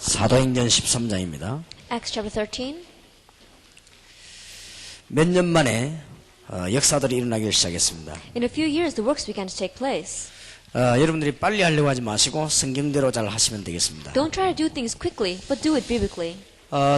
사도행전 13장입니다. Acts chapter 13. 몇 년 만에 역사들이 일어나기 시작했습니다. In a few years, the works began to take place. 여러분들이 빨리 하려고 하지 마시고 성경대로 잘 하시면 되겠습니다. Don't try to do things quickly, but do it biblically.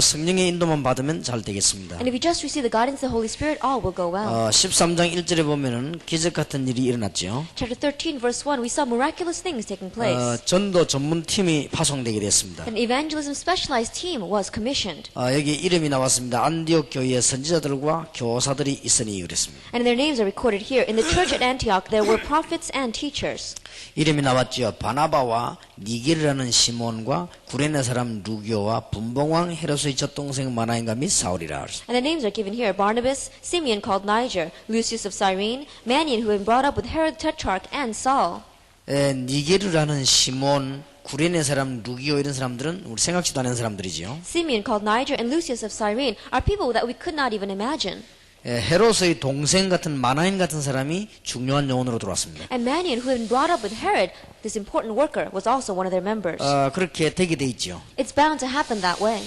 성령의 인도만 받으면 잘 되겠습니다. And if you just receive the guidance of the Holy Spirit, all will go well. 13장 1절에 보면은 기적 같은 일이 일어났죠. Chapter 13, verse 1, we saw miraculous things taking place. 전도 전문팀이 파송되게 됐습니다. An evangelism specialized team was commissioned. 여기 이름이 나왔습니다. 안디옥 교회의 선지자들과 교사들이 있으니 그랬습니다. And their names are recorded here. In the church at Antioch, there were prophets and teachers. 이름이 나왔죠. 바나바와 니게르라는 시몬과 구레네 사람 루교와 분봉왕 헤롯의 젖동생 마나인과 및 사울이라. And the names are given here. Barnabas, Simeon called Niger, Lucius of Cyrene, Manaen who had been brought up with Herod the Tetrarch, and Saul. 니게르라는 시몬, 구레네 사람 루기오 이런 사람들은 우리 생각지도 않은 사람들이지요. Simeon called Niger and Lucius of Cyrene are people that we could not even imagine. 헤롯의 동생 같은 마나인 같은 사람이 중요한 요원으로 들어왔습니다. And Manaen, who had been brought up with Herod, this important worker, was also one of their members. 그렇게 되게 돼 있죠. It's bound to happen that way.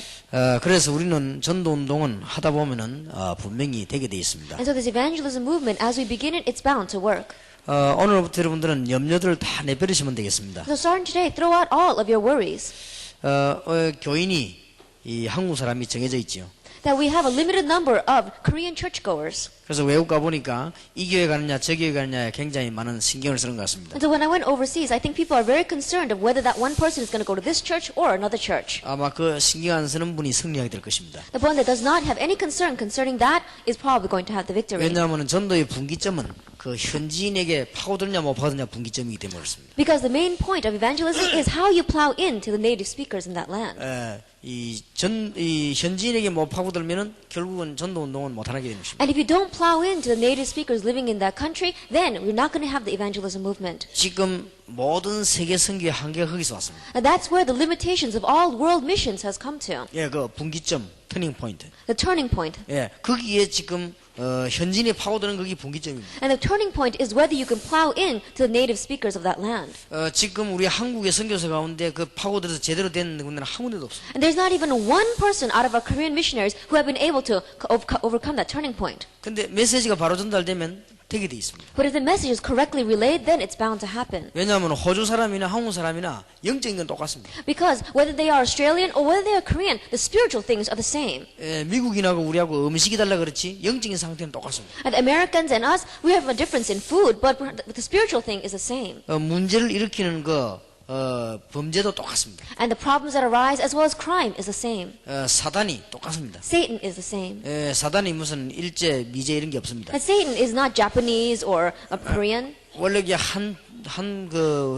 그래서 우리는 전도 운동은 하다 보면은 분명히 되게 돼 있습니다. And so this evangelism movement, as we begin it, it's bound to work. 오늘부터 여러분들은 염려들을 다 내버리시면 되겠습니다. So starting today, throw out all of your worries. 교인이 이 한국 사람이 정해져 있죠. That we have a limited number of Korean churchgoers. 그래서 외국 가보니까 이 교회 가느냐 저 교회 가느냐에 굉장히 많은 신경을 쓰는 것 같습니다. And so when I went overseas, I think people are very concerned of whether that one person is going to go to this church or another church. 아마 그 신경 안 쓰는 분이 승리하게 될 것입니다. The one that does not have any concern concerning that is probably going to have the victory. 왜냐하면 전도의 분기점은 그 현지인에게 파고들냐 못 파고들냐 분기점이기 때문에 그렇습니다. Because the main point of evangelism is how you plow into the native speakers in that land. 이 현지인에게 못 파고들면은 결국은 전도 운동은 못 하게 되는 것입니다. And if you don't plow into the native speakers living in that country, then we're not going to have the evangelism movement. 지금 모든 세계 선교의 한계가 거기서 왔습니다. And that's where the limitations of all world missions has come to. 그 분기점, 터닝 포인트. The turning point. 거기에 지금 현지인이 파고드는 그게 분기점입니다. And the turning point is whether you can plow in to the native speakers of that land. 지금 우리 한국의 선교사 가운데 그 파고들어서 제대로 된 군대는 한 군데도 없습니다. And there's not even one person out of our Korean missionaries who have been able to overcome that turning point. 근데 메시지가 바로 전달되면 되게 돼 있습니다. But if the message is correctly relayed, then it's bound to happen. 왜냐하면 호주 사람이나 한국 사람이나 영적인 건 똑같습니다. Because whether they are Australian or whether they are Korean, the spiritual things are the same. 미국인하고 우리하고 음식이 달라 그렇지 영적인 상태는 똑같습니다. And the Americans and us, we have a difference in food, but the spiritual thing is the same. 문제를 일으키는 범죄도 똑같습니다. And the problems that arise as well as crime is the same. 사단이 똑같습니다. Satan is the same. 사단이 무슨 일제, 미제 이런 게 없습니다. And Satan is not Japanese or Korean. 원래 이게 한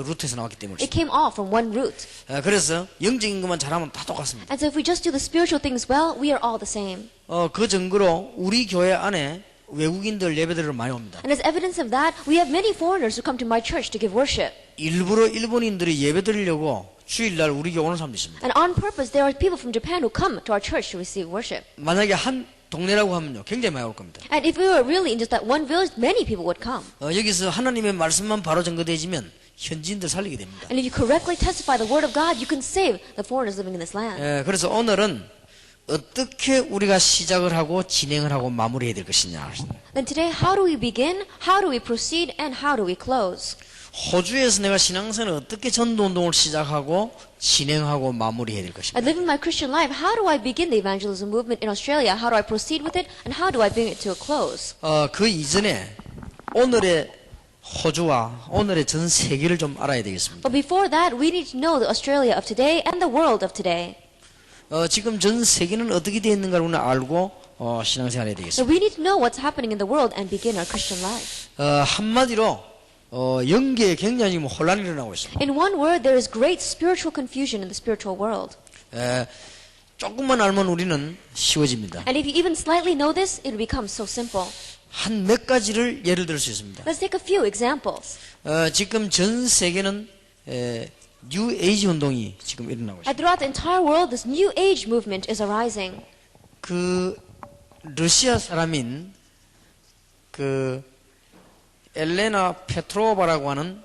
루트에서 나왔기 때문에. It came all from one root. 그래서 영적인 것만 잘하면 다 똑같습니다. And so if we just do the spiritual things well, we are all the same. 그 증거로 우리 교회 안에 외국인들 예배들을 많이 옵니다. And as evidence of that, we have many foreigners who come to my church to give worship. 일부러 일본인들이 예배 드리려고 주일날 우리 교회 오는 사람도 있습니다. And on purpose, there are people from Japan who come to our church to receive worship. 만약에 한 동네라고 하면요, 굉장히 많이 올 겁니다. And if we were really in just that one village, many people would come. 여기서 하나님의 말씀만 바로 전거되지면 현지인들 살리게 됩니다. And if you correctly testify the word of God, you can save the foreigners living in this land. 그래서 오늘은 어떻게 우리가 시작을 하고 진행을 하고 마무리해야 될 것이냐. Then today, how do we begin, how do we proceed, and how do we close? 호주에서 내가 신앙생활을 어떻게 전도 운동을 시작하고 진행하고 마무리해야 될 것인가. I live in my Christian life. How do I begin the evangelism movement in Australia? How do I proceed with it? And how do I bring it to a close? 그 이전에 오늘의 호주와 오늘의 전 세계를 좀 알아야 되겠습니다. But before that, we need to know the Australia of today and the world of today. 지금 전 세계는 어떻게 되어 있는가를 우리는 알고 신앙생활해야 So 되겠습니다. we need to know what's happening in the world and begin our Christian life. 한마디로 영계에 굉장히 지금 혼란이 일어나고 있습니다. In one word, there is great spiritual confusion in the spiritual world. 조금만 알면 우리는 쉬워집니다. And if you even slightly know this, it will become so simple. 한 몇 가지를 예를 들 수 있습니다. Let's take a few examples. 지금 전 세계는 뉴 에이지 운동이 지금 일어나고 있습니다. And throughout the entire world, this New Age movement is arising. 그 러시아 사람인 엘레나 페트로바라고 하는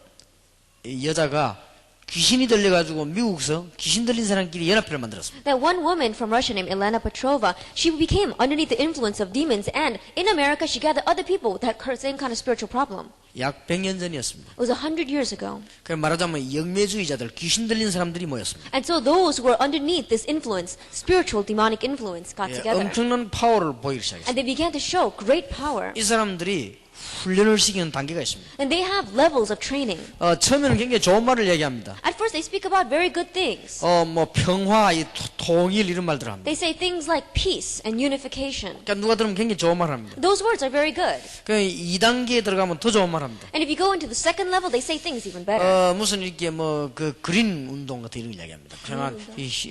여자가 귀신이 들려가지고 미국서 귀신 들린 사람끼리 연합회를 만들었습니다. That one woman from Russia named Elena Petrova, she became underneath the influence of demons, and in America she gathered other people that had the same kind of spiritual problem. 약 100년 전이었습니다. It was 100 years ago. 그 말하자면 영매주의자들, 귀신 들린 사람들이 모였습니다. And so those who were underneath this influence, spiritual demonic influence, got 예, together. 엄청난 파워를 보이기 시작했습니다. And they began to show great power. 이 사람들이 훈련을 시키는 단계가 있습니다. And they have levels of training. 처음에는 굉장히 좋은 말을 얘기합니다. At first they speak about very good things. 뭐 평화, 통일 이런 말들을 합니다. They say things like peace and unification. 그러니까 누가 들으면 굉장히 좋은 말을 합니다. Those words are very good. 그 2단계에 들어가면 더 좋은 말을 합니다. And if you go into the second level, they say things even better. 무슨 이렇게 뭐 그 그린 운동 같은 이런 걸 이야기합니다. 그냥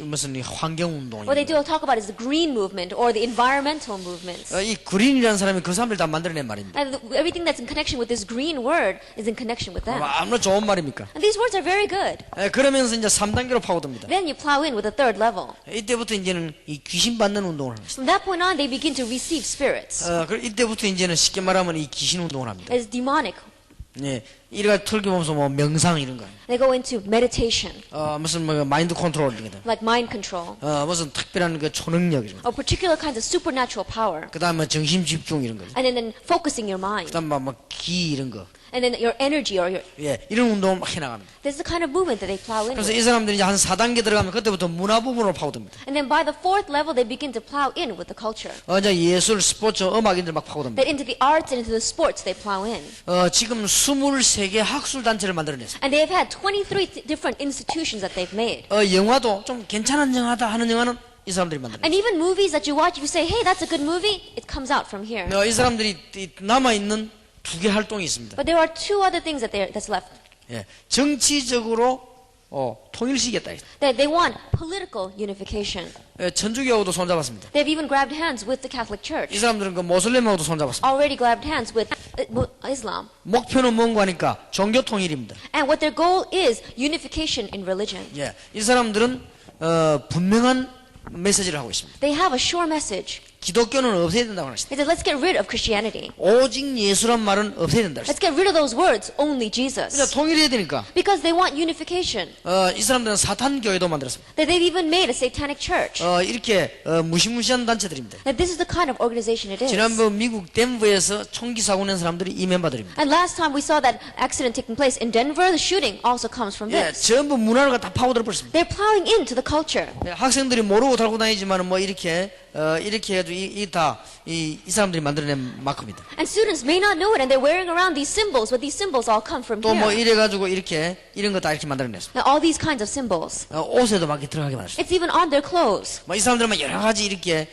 무슨 이 환경 운동. What they do talk about is the green movement or the environmental movements. 이 그린이라는 사람이 그 사람들 다 만들어낸 말입니다. And everything that's in connection with this green word is in connection with them. 아무나 좋은 말입니까? And these words are very good. 그러면서 이제 3단계로 파고듭니다. Then you plow in with the third level. 이때부터 이제는 이 귀신 받는 운동을 합니다. From that point on, they begin to receive spirits. 이때부터 이제는 쉽게 말하면 이 귀신 운동을 합니다. It's demonic. 예, 이래가 털기 보면서 뭐 명상 이런 거, They go into meditation, 무슨 뭐 마인드 컨트롤 이런 거, like mind control, 무슨 특별한 그 초능력 이런 거, or particular kinds of supernatural power. 그다음에 정심 집중 이런 거, And then focusing your mind. 그다음 기 이런 거, And then your energy or your, 예, 이런 운동을 막 해나갑니다. this is the kind of movement that they plow in 그래서 with. 이 사람들이 이제 한 4단계 들어가면 그때부터 문화 부분으로 파고듭니다. And then by the fourth level, they begin to plow in with the culture. 이제 예술, 스포츠, 음악인들 막 파고듭니다. That into the arts and into the sports, they plow in. 지금 23개 학술 단체를 만들어냈어요. And they have had 23 different institutions that they've made. 영화도 좀 괜찮은 영화다 하는 영화는 이 사람들이 만들어냈어요. And even movies that you watch, if you say, hey, that's a good movie, it comes out from here. 이 사람들이 남아 있는 두 개 활동이 있습니다. But there are two other things that's left. 예, 정치적으로 통일시키겠다. That they want political unification. 천주교하고도 손잡았습니다. They've even grabbed hands with the Catholic 이 Church. 사람들은 그 모슬렘하고도 손잡았습니다. Already grabbed hands with Islam. 목표는 뭔가 하니까 종교 통일입니다. And what their goal is unification in religion. 예, 이 사람들은 분명한 메시지를 하고 있습니다. They have a sure message. 기독교는 없애야 된다고 하십니다. They said, let's get rid of Christianity. 오직 예수란 말은 없애야 된다. Let's get rid of those words, only 그러니까 Jesus. 통일해야 되니까 Because they want unification. 이 사람들은 사탄 교회도 만들었습니다. That they've even made a satanic church. 이렇게 무시무시한 단체들입니다. That this is the kind of organization it is. 지난번 미국 덴버에서 총기 사고 낸 사람들이 이 멤버들입니다. And last time we saw that accident taking place in Denver, the shooting also comes from 예, this. 전부 문화를 다 파고들어 버렸습니다. They're plowing into the culture. 예, 학생들이 모르고 달고 다니지만 뭐 이렇게 해가지고 이 사람들이 만들어낸 마크입니다. And students may not know it, and they're wearing around these symbols, but these symbols all come from 또 뭐 here. 이래가지고 이런 거 다 이렇게 만들어냈습니다. Now, all these kinds of symbols. 옷에도 막 이렇게 들어가게 만들었습니다. It's even on their clothes. 뭐 이 사람들은 여러 가지 이렇게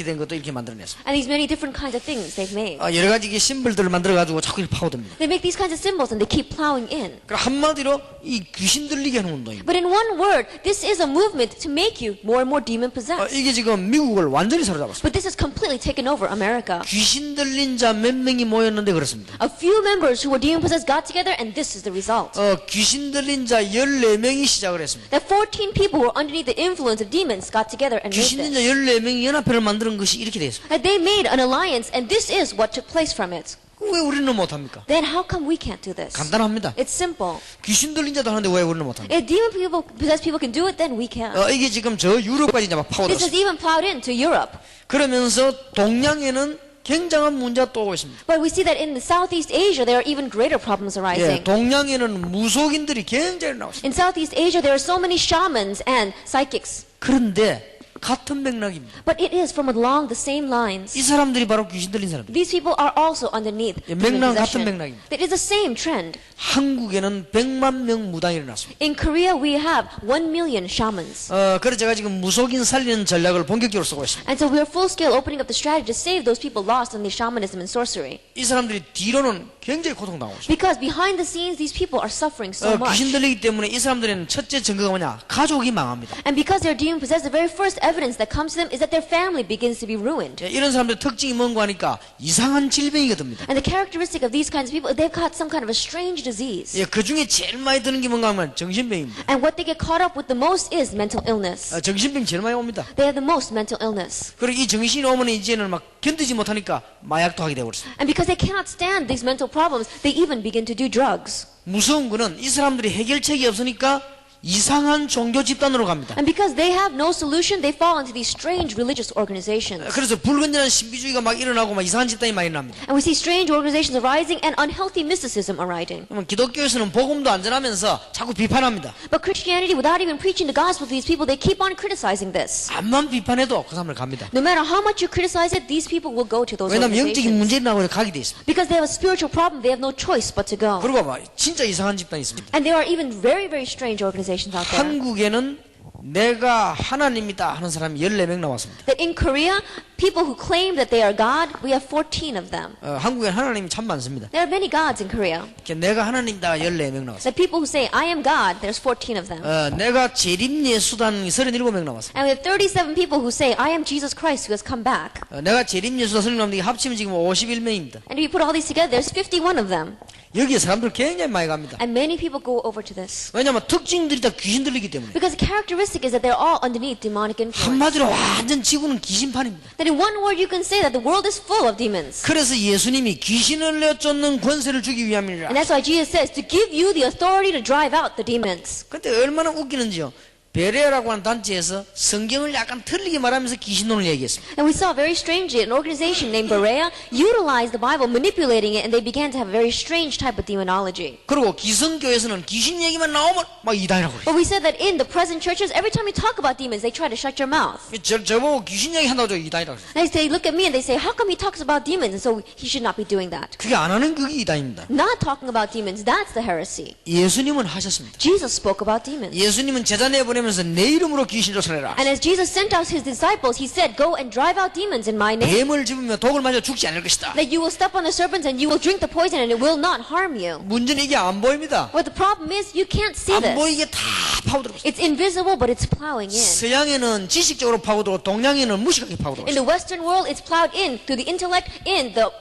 된 것도 이렇게 만들어냈습니다. And these many different kinds of things they've made. 여러 가지 이게 심벌들을 만들어가지고 자꾸 이렇게 파고듭니다. They make these kinds of symbols, and they keep plowing in. 그러니까 한마디로 이 귀신 들리게 하는 운동입니다. But in one word, this is a movement to make you more and more demon possessed. 이게 지금 미국을 완전히 사로잡았습니다. But this has completely taken over America. 귀신 들린 자 몇 명이 모였는데 그렇습니다. A few members who were demon possessed got together, and this is the result. 귀신 들린 자 14명이 시작을 했습니다. That 14 people who were underneath the influence of demons got together and made 귀신 들린 this. 자 14명이 연합회를 만드는 것이 이렇게 되었습니다. That they made an alliance, and this is what took place from it. 왜 우리는 못합니까? Then how come we can't do this? 간단합니다. It's simple. 귀신 들린 자도 하는데 왜 우리는 못합니까? If demon people, possessed people can do it, then we can. 이게 지금 저 유럽까지 이제 막 This has 파고들었습니다. even plowed into Europe. 그러면서 동양에는 굉장한 문제가 또 오고 있습니다. But we see that in the Southeast Asia, there are even greater problems arising. 동양에는 무속인들이 굉장히 나왔습니다. In Southeast Asia, there are so many shamans and psychics. 그런데 같은 맥락입니다. But it is from along the same lines. 이 사람들이 바로 귀신 들린 사람들. These people are also underneath 예, demon 맥락은 같은 possession. 맥락입니다. It is the same trend. 한국에는 100만 명 무당이 일어났습니다. In Korea, we have 1 million shamans. 그래서 제가 지금 무속인 살리는 전략을 본격적으로 쓰고 있습니다. And so we are full scale opening up the strategy to save those people lost in the shamanism and sorcery. 이 사람들이 뒤로는 굉장히 고통당하고 있습니다. Because behind the scenes, these people are suffering so much. 귀신 들리기 때문에 이 사람들은 첫째 증거가 뭐냐? 가족이 망합니다. And because they're demon possessed, the very first evidence that comes to them is that their family begins to be ruined. 이런 사람들 특징이 뭔가 하니까 이상한 질병이 듭니다. And the characteristic of these kinds of people, they've got some kind of a strange disease. 그 중에 제일 많이 드는 게 뭔가 하면 정신병입니다. And what they get caught up with the most is mental illness. 정신병 제일 많이 옵니다. They have the most mental illness. 그리고 이 정신이 오면 이제는 막 견디지 못하니까 마약도 하게 되고 있습니다. And because they cannot stand these mental problems, they even begin to do drugs. 무서운 거는 이 사람들이 해결책이 없으니까 이상한 종교 집단으로 갑니다. And because they have no solution, they fall into these strange religious organizations. 그래서 불건전한 신비주의가 막 일어나고 막 이상한 집단이 많이 납니다. And we see strange organizations arising and unhealthy mysticism arising. 그러면 기독교에서는 복음도 안 전하면서 자꾸 비판합니다. But Christianity, without even preaching the gospel to these people, they keep on criticizing this. 암만 비판해도 그 사람들 갑니다. No matter how much you criticize it, these people will go to those 왜냐하면 영적인 organizations. 문제 있나고 가게 돼 있습니다. Because they have a spiritual problem, they have no choice but to go. 그리고 막 진짜 이상한 집단이 있습니다. And there are even very, very strange organizations out there. 한국에는 내가 하나님이다 하는 사람이 14명 나왔습니다. That in Korea, people who claim that they are God, we have 14 of them. 한국엔 하나님이 참 많습니다. There are many gods in Korea. 내가 하나님이다 14명 나왔습니다. The people who say, I am God, there's 14 of them. 내가 재림예수단 37명 나왔습니다. And we have 37 people who say, I am Jesus Christ who has come back. 내가 재림예수단 37명 합치면 지금 51명입니다. And if you put all these together, there's 51 of them. 여기에 사람들 굉장히 많이 갑니다. And many people go over to this. 왜냐하면 특징들이 다 귀신 들리기 때문에. Because the characteristic is that they're all underneath demonic influence. 한마디로 완전 지구는 귀신판입니다. That in one word you can say that the world is full of demons. 그래서 예수님이 귀신을 내쫓는 권세를 주기 위함이라. And that's why Jesus says to give you the authority to drive out the demons. 근데 얼마나 웃기는지요. 베레아라고 하는 단체에서 성경을 약간 틀리게 말하면서 귀신론을 얘기했습니다. And we saw very strangely an organization named Berea utilize the Bible, manipulating it, and they began to have a very strange type of demonology. 그리고 기성교에서는 귀신 얘기만 나오면 막 이단이라고 그래요. But we said that in the present churches, every time we talk about demons, they try to shut your mouth. 저보고 귀신 얘기 한다고 저 이단이라고 그래요. They look at me and they say, how come he talks about demons? And so he should not be doing that. 그게 안 하는 그게 이단입니다. Not talking about demons, that's the heresy. 예수님은 하셨습니다. Jesus spoke about demons. 예수님은 제자 내보내면서 내 이름으로 귀신 쫓아내라. And as Jesus sent out his disciples, he said, go and drive out demons in my name. 뱀을 집으면 독을 맞아 죽지 않을 것이다. That you will step on the serpents and you will drink the poison and it will not harm you. 문제는 이게 안 보입니다. But the problem is you can't see 안 this. 보이게 다 파고들고 있어요. It's invisible, but it's plowing in. 서양에는 지식적으로 파고들고 동양에는 무식하게 파고들고 In 있어요. the Western world, it's plowed in through the intellect. In the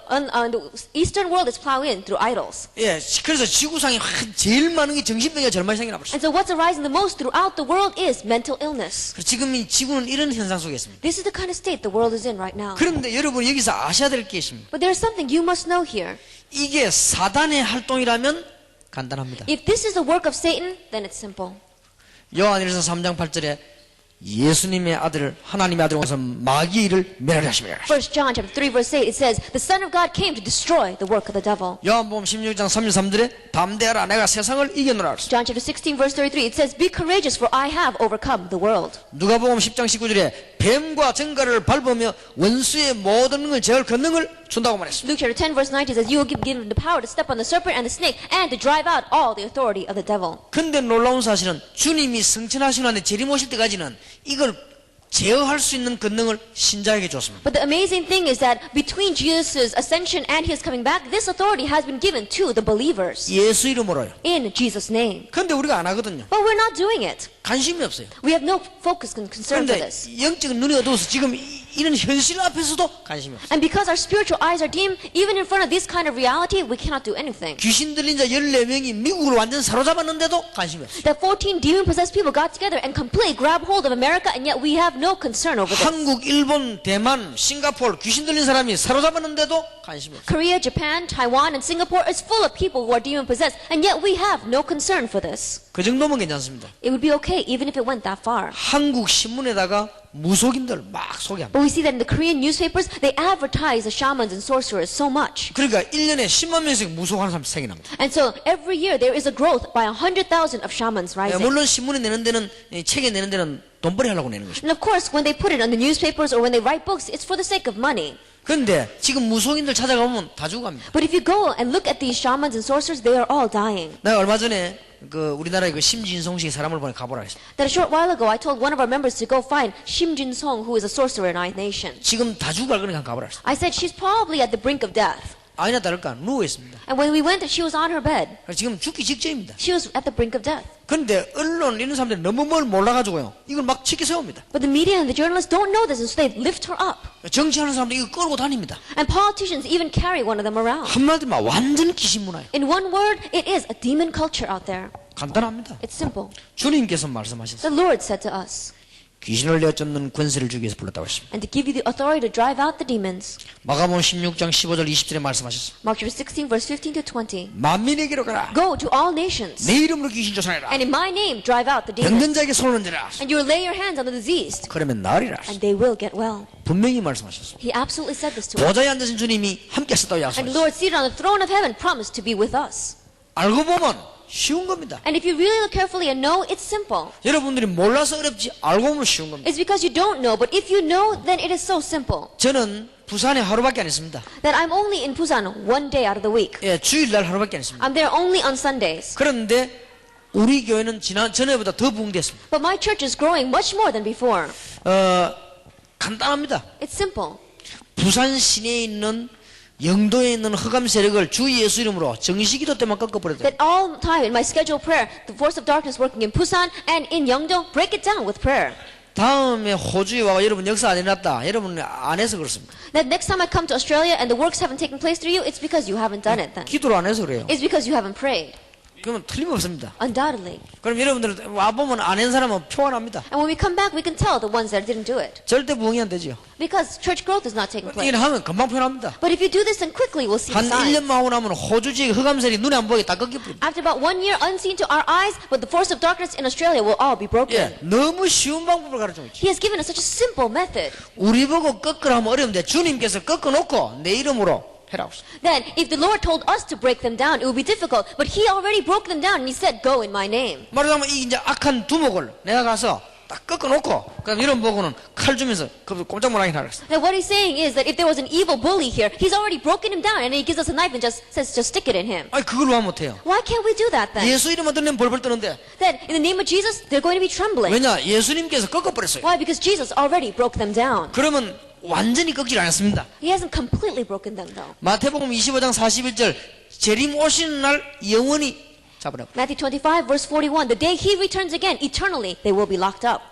Eastern world, it's plowed in through idols. 예, 그래서 지구상에 제일 많은 게 정신병이가 절망이 생기나 버렸어요. And so what's arising the most throughout the world is mental illness. 지금 이 지구는 이런 현상 속에 있습니다. This is the kind of state the world is in right now. 그런데 여러분 여기서 아셔야 될 게 있습니다. But there's something you must know here. 이게 사단의 활동이라면 간단합니다. If this is the work of Satan, then it's simple. 요한일서 3장 8절에 예수님의 아들 하나님의 아들 와서 마귀의 일을 멸하려 하십니다. 1 John chapter 3 verse 8 it says the Son of God came to destroy the work of the devil. 요한복음 16장 33절에 담대하라 내가 세상을 이겨노라. John chapter 16 verse 33 it says be courageous for I have overcome the world. 누가복음 10장 19절에 뱀과 정갈을 밟으며 원수의 모든 걸 제할 권능을 준다고 말했습니다. Luke chapter 10 verse 19 says you will be given the power to step on the serpent and the snake and to drive out all the authority of the devil. 근데 놀라운 사실은 주님이 성천하시고 난데 재림 오실 때까지는 이걸 제어할 수 있는 권능을 신자에게 줬습니다. But the amazing thing is that between Jesus' ascension and his coming back, this authority has been given to the believers 예수 이름으로요. in Jesus' name. 근데 우리가 안 하거든요. But we're not doing it. 관심이 없어요. We have no focus and concern for 그런데 this. 영적인 눈이 어두워서 지금 이런 현실 앞에서도 관심이 없어요. And because our spiritual eyes are dim, even in front of this kind of reality, we cannot do anything. 귀신 들린 자 14명이 미국을 완전 사로잡았는데도 관심이 없어요. That 14 demon-possessed people got together and completely grabbed hold of America, and yet we have no concern over this. 한국, 일본, 대만, 싱가포르 귀신 들린 사람이 사로잡았는데도 관심이 없어요. Korea, Japan, Taiwan, and Singapore is full of people who are demon-possessed, and yet we have no concern for this. 그 정도면 괜찮습니다. It would be okay even if it went that far. 한국 신문에다가 무속인들 막 소개합니다. But we see that in the Korean newspapers, they advertise the shamans and sorcerers so much. 그러니까 1년에 10만 명씩 무속하는 사람이 생겨납니다. And so every year there is a growth by 100,000 of shamans rising. 물론 신문에 내는 데는 책에 내는 데는 돈벌이 하려고 내는 것입니다. And of course, when they put it on the newspapers or when they write books, it's for the sake of money. 그런데 지금 무속인들 찾아가면 다 죽어갑니다. But if you go and look at these shamans and sorcerers, they are all dying. 내가 얼마 전에 그 우리나라의 그 심진성 씨 사람을 보내 가보라 했습니다. That a short while ago, I told one of our members to go find Shim Jin-song, who is a sorcerer in our nation. 지금 다 죽어갈 거니까 가보라 했습니다. I said she's probably at the brink of death. 아니나 다를까 누워 있습니다. And when we went, she was on her bed. 지금 죽기 직전입니다. She was at the brink of death. 그런데 언론 이런 사람들이 너무 뭘 몰라가지고요. 이걸 막 치켜 세웁니다. But the media and the journalists don't know this, and so they lift her up. 정치하는 사람들 이거 끌고 다닙니다. And politicians even carry one of them around. 한마디로 막 완전 귀신 문화예요. In one word, it is a demon culture out there. 간단합니다. It's simple. 주님께서 말씀하셨어요. The Lord said to us, 귀신을 내쫓는 권세를 주기 위해서 불렀다고 했습니다. and to give you the authority to drive out the demons. 마가복음 16장 15절 20절에 말씀하셨습니다. Mark chapter 16, verse 15 to 20. 만민에게로 가라. Go to all nations, 내 이름으로 귀신 쫓아내라. and in my name drive out the demons. 병든 자에게 손을 얹으라. And you will lay your hands on the diseased, 그러면 나으리라. and they will get well. 분명히 말씀하셨습니다. He absolutely said this to us. 보좌에 앉으신 주님이 함께 하셨다고 And the 약속하셨습니다. Lord seated on the throne of heaven promised to be with us. 알고 보면 쉬운 겁니다. And if you really look carefully and know, it's simple. 여러분들이 몰라서 어렵지 알고 보면 쉬운 겁니다. It's because you don't know, but if you know, then it is so simple. 저는 부산에 하루밖에 안 있습니다. That I'm only in Busan one day out of the week. 예, 주일날 하루밖에 안 있습니다. I'm there only on Sundays. 그런데 우리 교회는 전에보다 더 부흥됐습니다. But my church is growing much more than before. 간단합니다. It's simple. 부산 시내에 있는 영도에 있는 흑암 세력을 주 예수 이름으로 정시기도 때만 꺾어버렸다. That all time in my scheduled prayer, the force of darkness working in Busan and in Yeongdo, break it down with prayer. 다음에 호주에 와서 여러분 역사 안 일어났다. 여러분 안 해서 그렇습니다. That next time I come to Australia and the works haven't taken place through you, it's because you haven't done it then. 기도를 안 해서 그래요. It's because you haven't prayed. 그러면 틀림없습니다. Undoubtedly. 그럼 여러분들 와보면 안 한 사람은 표현합니다. And when we come back, we can tell the ones that didn't do it. 절대 부흥이 안 되죠. Because church growth is not taking place. 이걸 하면 금방 표현합니다. But if you do this, then quickly we'll see 한 the signs. 1년만 하고 나면 호주 지역 흑암세력이 눈에 안 보이게 다 꺾여버립니다. After about 1 year, unseen to our eyes, but the force of darkness in Australia will all be broken. 예, 너무 쉬운 방법을 가르치고 있죠. He has given us such a simple method. 우리 보고 꺾으라 하면 어려운데 주님께서 꺾어놓고 내 이름으로 해라고 했어요. Then, if the Lord told us to break them down, it would be difficult. But He already broke them down, and He said, "Go in My name." 말하자면 이 이제 악한 두목을 내가 가서 딱 꺾어놓고 그럼 이런 보고는 칼 주면서 꼼짝 못하게 하라 그랬어요. Now, what He's saying is that if there was an evil bully here, He's already broken him down, and He gives us a knife and just says, "Just stick it in him." 아니 그걸 왜 못해요? Why can't we do that then? 예수 이름만 들으면 벌벌 떠는데 Then, in the name of Jesus, they're going to be trembling. 왜냐? 예수님께서 꺾어버렸어요. Why? Because Jesus already broke them down. 그러면 완전히 꺾질 않았습니다. He hasn't completely broken them though. 마태복음 25장 41절 재림 오시는 날 영원히 잡으라고. Matthew 25, verse 41. The day He returns again, eternally, they will be locked up.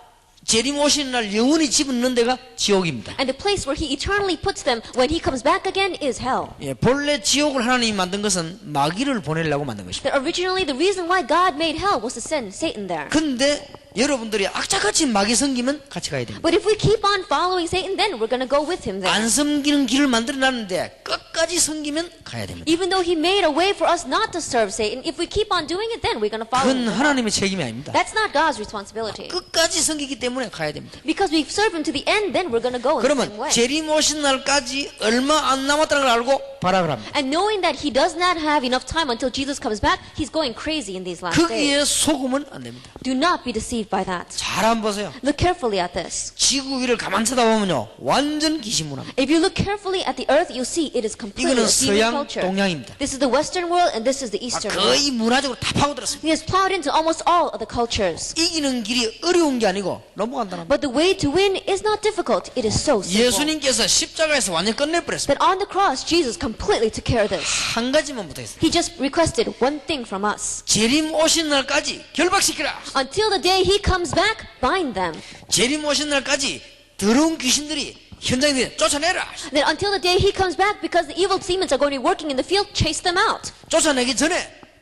재림 오시는 날 영원히 집어넣는 데가 지옥입니다. And the place where He eternally puts them when He comes back again is hell. 예, 본래 지옥을 하나님이 만든 것은 마귀를 보내려고 만든 것입니다. That originally the reason why God made hell was to send Satan there. 근데 여러분들이 악착같이 마귀 섬기면 같이 가야 됩니다. But if we keep on following Satan, then we're going to go with him there. 안 섬기는 길을 만들어놨는데 끝까지 섬기면 가야 됩니다. Even though He made a way for us not to serve Satan, if we keep on doing it, then we're going to follow 그건 him. 하나님의 책임이 아닙니다. That's not God's responsibility. 끝까지 섬기기 때문에 가야 됩니다. Because we serve Him to the end, then we're going to go in the same 그러면 way. 재림 오신 날까지 얼마 안 남았다는 걸 알고 발악을 합니다. And knowing that He does not have enough time until Jesus comes back, He's going crazy in these last days. 거기에 속으면 안 됩니다. Do not be deceived by that. 잘 한번 보세요. Look carefully at this. 지구 위를 가만 쳐다보면요 완전 기신문화입니다. If you look carefully at the earth, you'll see it is completely 이거는 a demon 서양 culture. 동양입니다. This is the Western world and this is the Eastern world. 거의 문화적으로 다 파고들었습니다. He has plowed into almost all of the cultures. 이기는 길이 어려운 게 아니고 너무 간단합니다. But the way to win is not difficult. It is so simple. 예수님께서 십자가에서 완전 끝내버렸습니다. That on the cross, Jesus completely took care of this. 한 가지만 못했어요. He just requested one thing from us. 재림 오신 날까지 결박시키라. Until the day He comes back, bind them. 재림 오신 날까지 더러운 귀신들이 현장에 쫓아내라. Then until the day He comes back, because the evil demons are going to be working in the field, chase them out. 쫓아내기 전에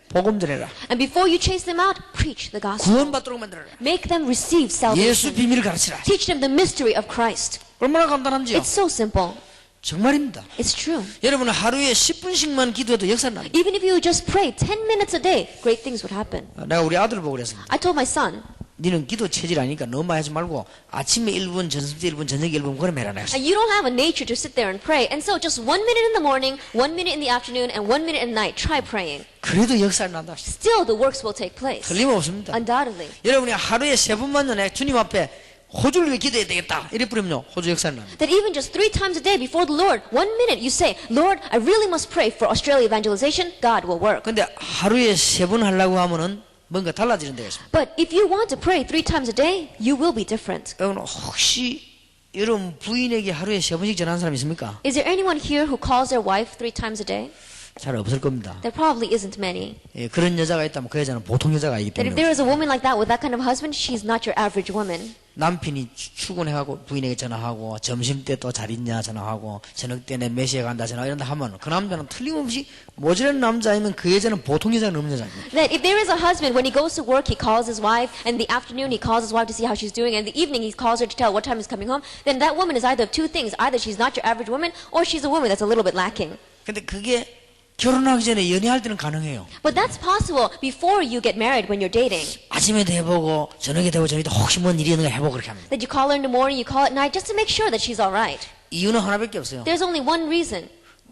복음 전해라. And before you chase them out, preach the gospel. 구원받도록 만들어라. Make them receive 예수 salvation. 비밀을 가르치라. Teach them the mystery of Christ. 얼마나 간단한지요. It's so simple. 정말입니다. It's true. 여러분은 하루에 10분씩만 기도해도 역사는 납니다. Even if you just pray 10 minutes a day, great things would happen. 내가 우리 아들 보고 그랬습니다. I told my son, 니는 기도 체질 아니니까 너무 많이 하지 말고 아침에 1분, 점심 때 1분, 저녁에 1분 그럼 해라. and you don't have a nature to sit there and pray, and so just 1 minute in the morning, 1 minute in the afternoon, and 1 minute at night, try praying. 그래도 역사를 난다. Still, the works will take place. 틀림없습니다. Undoubtedly. 여러분이 하루에 3번만 전에 주님 앞에 호주를 위해 기도해야 되겠다. 이래 뿌리면요. 호주 역사를 납니다. That even just 3 times a day before the Lord, 1 minute you say, Lord, I really must pray for Australia evangelization, God will work. 근데 하루에 3번 하려고 하면은 뭔가 달라지는 데가 있습니다. But if you want to pray 3 times a day, you will be different. 여러분 혹시 여러분 부인에게 하루에 3번씩 전화하는 사람 있습니까? Is there anyone here who calls their wife 3 times a day? 잘 없을 겁니다. There probably isn't many. 예, 그런 여자가 있다면 그 여자는 보통 여자가 아니기 That if 때문에 there is a woman like that with that kind of husband, she's not your average woman. 남편이 출근해가고 부인에게 전화하고 점심때 또 잘 있냐 전화하고 저녁 때내 몇 시에 간다 전화 이런다 하면 그 남자는 틀림없이 모자란 남자이면 그 여자는 보통 여자가 넘는 여자입니다. That if there is a husband, when he goes to work, he calls his wife, and in the afternoon he calls his wife to see how she's doing, and in the evening he calls her to tell what time he's coming home, then that woman is either of two things. Either she's not your average woman, or she's a woman that's a little bit lacking. 근데 그게 결혼하기 전에 연애할 때는 가능해요. But that's possible before you get married when you're dating. 아침에도 해보고 저녁에도 해보고 저녁에도 혹시 뭔 일이 있는가 해보고 그렇게 합니다. That you call her in the morning, you call at night, just to make sure that she's all right. 이유는 하나밖에 없어요. There's only one reason.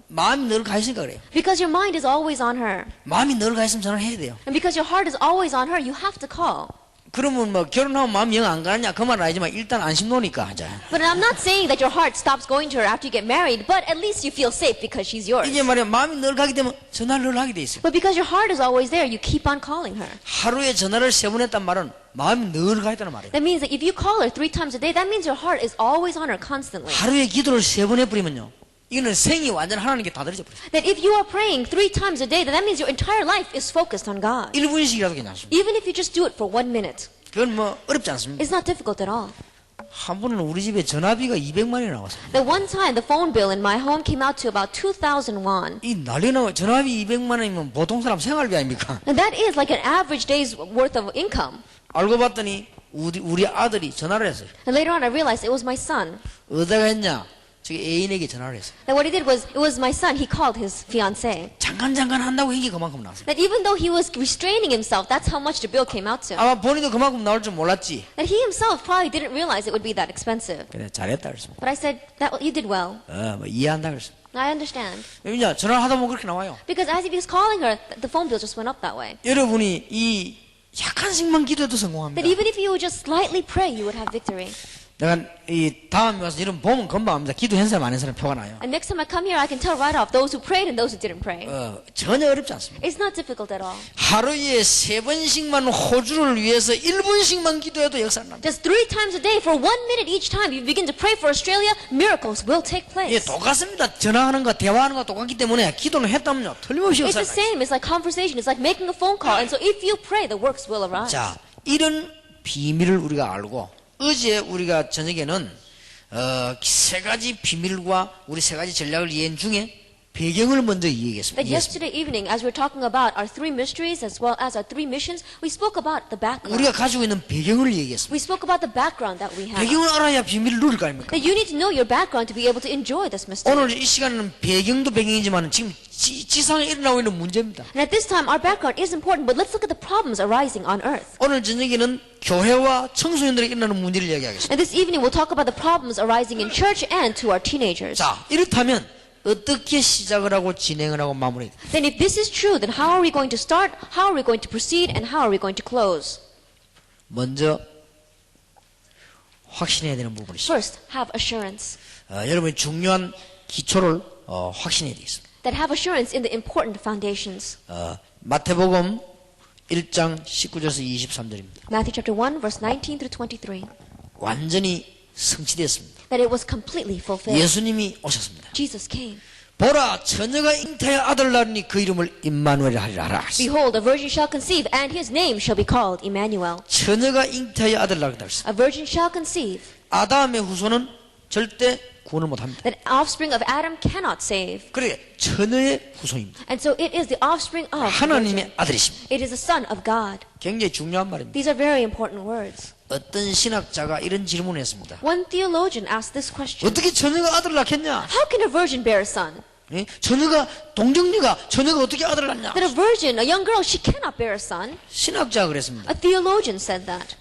마음이 늘 가 있으니까 그래요. Because your mind is always on her. 마음이 늘 가 있으면 전화를 해야 돼요. And because your heart is always on her, you have to call. 그러면 뭐 결혼하면 마음이 영 안 가느냐 그 말은 아니지만 일단 안심 놓으니까 하자. But I'm not saying that your heart stops going to her after you get married, but at least you feel safe because she's yours. 이게 말이야 마음이 늘 가게 되면 전화를 늘 하게 돼 있어요. But because your heart is always there, you keep on calling her. 하루에 전화를 3번 했단 말은 마음이 늘 가 있다는 말이에요. That means that if you call her 3 times a day, that means your heart is always on her constantly. 하루에 기도를 3번 해버리면요. 이거는 생이 완전 하나님께 다 들어져 버려요. That if you are praying 3 times a day, then that means your entire life is focused on God. 1분씩이라도 괜찮습니다. Even if you just do it for 1 minute, 그건 뭐 어렵지 않습니다. it's not difficult at all. 한 번은 우리 집에 전화비가 200만 원이 나왔어요. That one time, the phone bill in my home came out to about 2,000 won. 이 난리 나고 전화비 200만 원이면 보통 사람 생활비 아닙니까? And that is like an average day's worth of income. 알고 봤더니 우리 아들이 전화를 했어요. And later on, I realized it was my son. 어디다가 했냐? 저기 애인에게 전화를 했어요. That what he did was, it was my son. He called his fiancée. 잠깐 한다고 한 게 그만큼 나왔어요. That even though he was restraining himself, that's how much the bill came out to. 아마 본인도 그만큼 나올 줄 몰랐지. That he himself probably didn't realize it would be that expensive. 그래 잘했다 그랬습니다. But I said, that you did well. 뭐 이해한다 그랬습니다. I understand. 왜냐 전화를 하다 보면 그렇게 나와요. Because as he was calling her, the phone bill just went up that way. 여러분이 이 약간씩만 기도해도 성공합니다. That even if you would just slightly pray, you would have victory. 내가 이 다음에 와서 이런 보면 금방 압니다. 기도한 사람 안 한 사람 표가 나요. And next time I come here, I can tell right off those who prayed and those who didn't pray. 전혀 어렵지 않습니다. It's not difficult at all. 하루에 3번씩만 호주를 위해서 1분씩만 기도해도 역사는 납니다. Just 3 times a day for 1 minute each time you begin to pray for Australia, miracles will take 예, place. 똑같습니다. 전화하는 거, 대화하는 거 똑같기 때문에 기도는 했다면요. 틀림없이 It's the 역사는 납니다. same. It's like conversation. It's like making a phone call. And so if you pray, the works will arise. 자, 이런 비밀을 우리가 알고 어제 우리가 저녁에는 3가지 비밀과 우리 3가지 전략을 이해한 중에 배경을 먼저 이해했습니다. That yesterday evening, as we were talking about our 3 mysteries as well as our 3 missions, we spoke about the background. 우리가 가지고 있는 배경을 얘기했습니다. We spoke about the background that we have. 배경을 알아야 비밀을 누릴 거 아닙니까? That you need to know your background to be able to enjoy this mystery. 오늘 이 시간에는 배경도 배경이지만 지금 지상에 일어나고 있는 문제입니다. And at this time, our background is important, but let's look at the problems arising on earth. 오늘 저녁에는 교회와 청소년들에게 일어나는 문제를 이야기하겠습니다. And this evening, we'll talk about the problems arising in church and to our teenagers. 자, 이렇다면 어떻게 시작을 하고 진행을 하고 마무리? Then if this is true, then how are we going to start, how are we going to proceed, and how are we going to close? 먼저 확신해야 되는 부분이 있습니다. First, have assurance. 여러분이 중요한 기초를 확신해야 되겠습니다. That have assurance in the important foundations. 마태복음 1장 19절에서 23절입니다. Matthew chapter 1, verse 19 through 23. 완전히 성취됐습니다. That it was completely fulfilled. 예수님이 오셨습니다. Jesus came. 보라, 처녀가 잉태의 아들 낳으니 그 이름을 임마누엘 하리라. Behold, a virgin shall conceive, and his name shall be called Emmanuel. 처녀가 잉태의 아들 낳는다 했습니다. A virgin shall conceive. 아담의 후손은 절대 구원을 못합니다. That offspring of Adam cannot save. 그래, 처녀의 후손입니다. And so it is the offspring of the virgin. 하나님의 아들이십니다. It is the son of God. 굉장히 중요한 말입니다. These are very important words. 어떤 신학자가 이런 질문을 했습니다. One theologian asked this question. 어떻게 처녀가 아들을 낳겠냐? How can a virgin bear a son? 예? 동정녀가 어떻게 아들을 낳냐? That a virgin, a young girl, she cannot bear a son. 신학자가 그랬습니다. A theologian said that.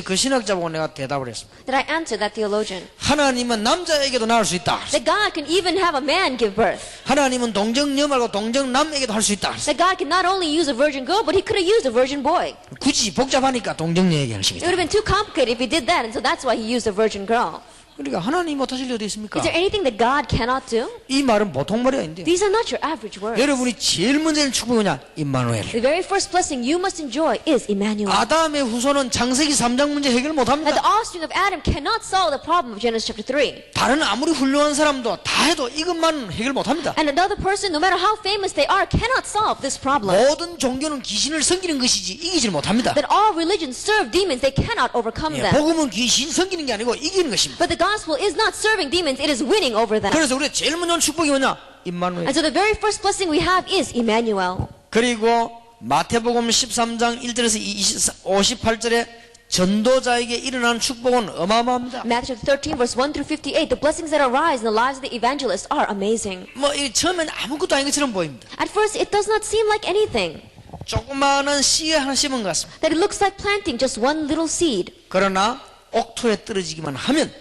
그 신학자 보고 내가 대답을 했습니다. That I answered that theologian. 하나님은 남자에게도 낳을 수 있다. That God can even have a man give birth. 하나님은 동정녀 말고 동정남에게도 할 수 있다. That God can not only use a virgin girl, but he could have used a virgin boy. 굳이 복잡하니까 동정녀에게 It 하십니다. would have been too complicated if he did that, and so that's why he used a virgin girl. 그러니까 하나님 못하실 일 어디 있습니까? Is there anything that God cannot do? 이 말은 보통 말이 아닌데. These are not your average words. 여러분이 제일 먼저 하는 축복이 뭐냐? 임마누엘. The very first blessing you must enjoy is Emmanuel. 아담의 후손은 창세기 3장 문제 해결 That 못합니다. the offspring of Adam cannot solve the problem of Genesis chapter 3. 다른 아무리 훌륭한 사람도 다 해도 이것만 해결 못합니다. And another person, no matter how famous they are, cannot solve this problem. 모든 종교는 귀신을 섬기는 것이지 이기질 못합니다. That all religions serve demons, they cannot overcome them. 복음은 귀신 섬기는 게 아니고 이기는 것입니다. But the gospel is not serving demons, it is winning over them. 그래서 우리가 제일 먼저 온 축복이 뭐냐? 임마누엘. And so the very first blessing we have is Emmanuel. 그리고 마태복음 13장 1절에서 58절에 전도자에게 일어나는 축복은 어마어마합니다. Matthew chapter 13 verse 1 through 58, the blessings that arise in the lives of the evangelists are amazing. 처음엔 아무것도 아닌 것처럼 보입니다. At first it does not seem like anything. 조그마한 씨에 하나 심은 것 같습니다. That it looks like planting just one little seed. 그러나 옥토에 떨어지기만 하면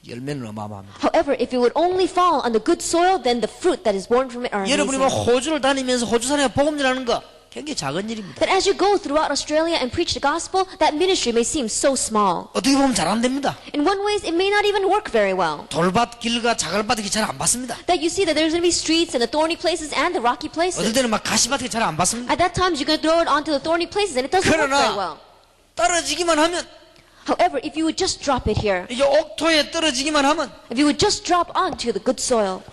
열매는 어마어마합니다. However, if it would only fall on the good soil, then the fruit that is born from it are 여러분이 뭐 amazing. 호주를 다니면서 호주 사람에 복음 전하는 거 굉장히 작은 일입니다. That as you go throughout Australia and preach the gospel, that ministry may seem so small. 어떻게 보면 잘 안 됩니다. In one ways, it may not even work very well. 돌밭 길과 자갈밭이 잘 안 받습니다. That you see that there's going to be streets and the thorny places and the rocky 어떨 places. 때는 막 가시밭이 잘 안 받습니다. At that time, you're going to throw it onto the thorny places and it doesn't work very well. 그러나 떨어지기만 하면 However, if you would just drop it here, 이제 옥토에 떨어지기만 하면 if you would just drop onto the good soil,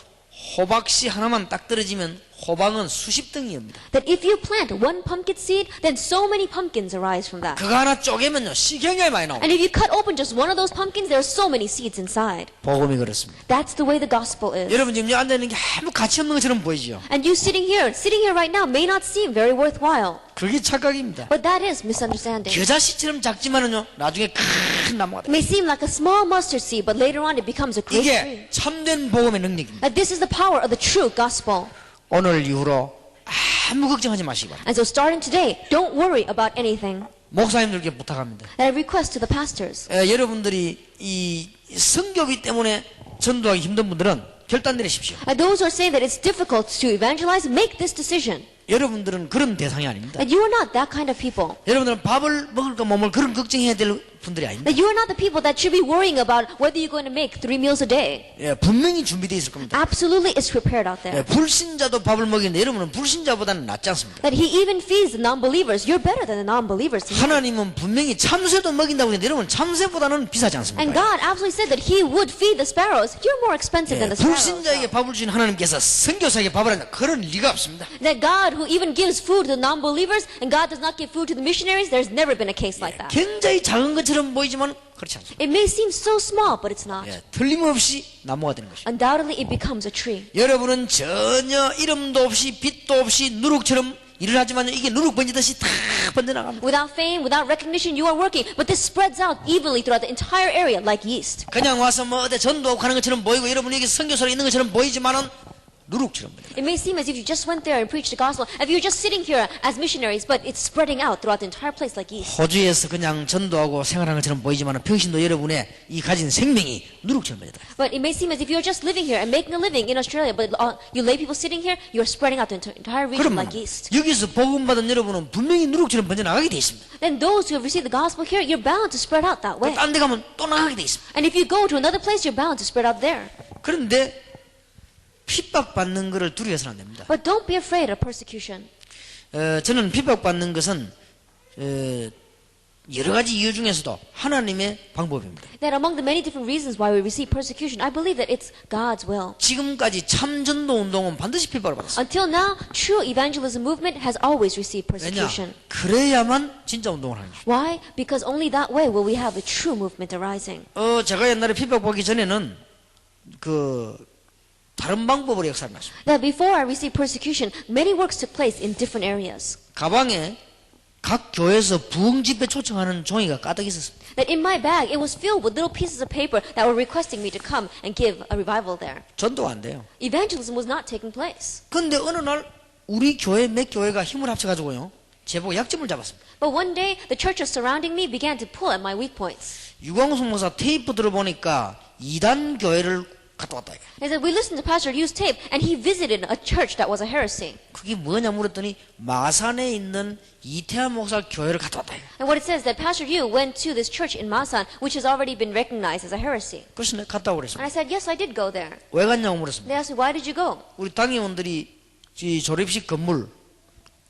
호박씨 하나만 딱 떨어지면 호박은 수십 덩이입니다. that if you plant one pumpkin seed, then so many pumpkins arise from that. 그거 하나 쪼개면요 씨 굉장히 많이 나옵니다. And if you cut open just one of those pumpkins, there are so many seeds inside. 복음이 그렇습니다. That's the way the gospel is. 여러분 지금 앉아 있는 게 아무 가치 없는 것처럼 보이죠. And you sitting here right now may not seem very worthwhile. 그게 착각입니다. But that is misunderstanding. 겨자씨처럼 작지만은요 나중에 큰 나무가 It 돼요. may seem like a small mustard seed, but later on it becomes a great tree. 이게 참된 복음의 능력입니다. That this is the power of the true gospel. 오늘 이후로 아무 걱정하지 마시기 바랍니다. And so starting today, don't worry about anything. 목사님들께 부탁합니다. And I request to the pastors. 여러분들이 이 성교비 때문에 전도하기 힘든 분들은 결단 내리십시오. And those who are saying that it's difficult to evangelize, make this decision. 여러분들은 그런 대상이 아닙니다. That you are not that kind of people. 여러분들은 밥을 먹을까 못 먹을 그런 걱정해야 될 분들이 아닙니다. That you are not the people that should be worrying about whether you're going to make 3 meals a day. 분명히 준비되어 있을 겁니다. Absolutely it's prepared out there. 불신자도 밥을 먹이는데 여러분은 불신자보다는 낫지 않습니다. That he even feeds the non-believers. You're better than the non-believers. 하나님은 분명히 참새도 먹인다고 했는데 여러분 참새보다는 비싸지 And 않습니까? God absolutely said that he would feed the sparrows. You're more expensive than the sparrows. 불신자에게 밥을 주신 하나님께서 선교사에게 밥을 한다. 그런 리가 없습니다. That God who even gives food to the non-believers and God does not give food to the missionaries, there's never been a case like that. 굉장히 작은 것처럼 보이지만 그렇지 않습니다. It may seem so small, but it's not. 틀림없이 나무가 되는 것입니다. Undoubtedly it becomes a tree. 여러분은 전혀 이름도 없이 빛도 없이 누룩처럼 일을 하지만 이게 누룩 번지듯이 다 번져나갑니다. Without fame, without recognition, you are working, but this spreads out evenly throughout the entire area like yeast. 그냥 와서 뭐 어디 전도하고 가는 것처럼 보이고 여러분이 여기 선교사로 있는 것처럼 보이지만은 누룩처럼 번져나갑니다. It may seem as if you just went there and preached the gospel, as if you're just sitting here as missionaries, but it's spreading out throughout the entire place like yeast. 호주에서 그냥 전도하고 생활하는 것처럼 보이지만은 평신도 여러분의 이 가진 생명이 누룩처럼 번져나갑니다. But it may seem as if you're just living here and making a living in Australia, but you lay people sitting here, you're spreading out the entire region 그러면 like yeast. 여기서 복음 받은 여러분은 분명히 누룩처럼 번져나가게 돼 있습니다. Then those who have received the gospel here, you're bound to spread out that way. 딴 데 가면 또 나가게 돼 있습니다. And if you go to another place, you're bound to spread out there. 그런데 핍박받는 것을 두려워서는 안 됩니다. But don't be afraid of persecution. 저는 핍박받는 것은 여러 가지 이유 중에서도 하나님의 방법입니다. That among the many different reasons why we receive persecution, I believe that it's God's will. 지금까지 참전도 운동은 반드시 핍박을 받았습니다. Until now, true evangelism movement has always received 왜냐? persecution. 그래야만 진짜 운동을 하는 거죠. Why? Because only that way will we have a true movement arising. 제가 옛날에 핍박받기 전에는 다른 방법으로 역사를 났습니다. That before I received persecution, many works took place in different areas. 가방에 각 교회에서 부흥 집회 초청하는 종이가 가득 있었습니다. That in my bag, it was filled with little pieces of paper that were requesting me to come and give a revival there. 전도 안 돼요. Evangelism was not taking place. 근데 어느 날 우리 교회 몇 교회가 힘을 합쳐가지고요. 제보고 약점을 잡았습니다. But one day, the churches surrounding me began to pull at my weak points. 유광수 목사 테이프 들어보니까 이단 교회를 갔다 왔다 이게. He said, we listened to Pastor Yu's tape, and he visited a church that was a heresy. 그게 뭐냐 물었더니 마산에 있는 이태한 목사 교회를 갔다 왔다 이게. And what it says that Pastor Yu went to this church in Masan, which has already been recognized as a heresy. 그래서 내가 갔다 오고 And 그랬습니다. I said, yes, I did go there. 왜 갔냐고 물었습니다. They asked me, why did you go? 우리 당회원들이 이 졸업식 건물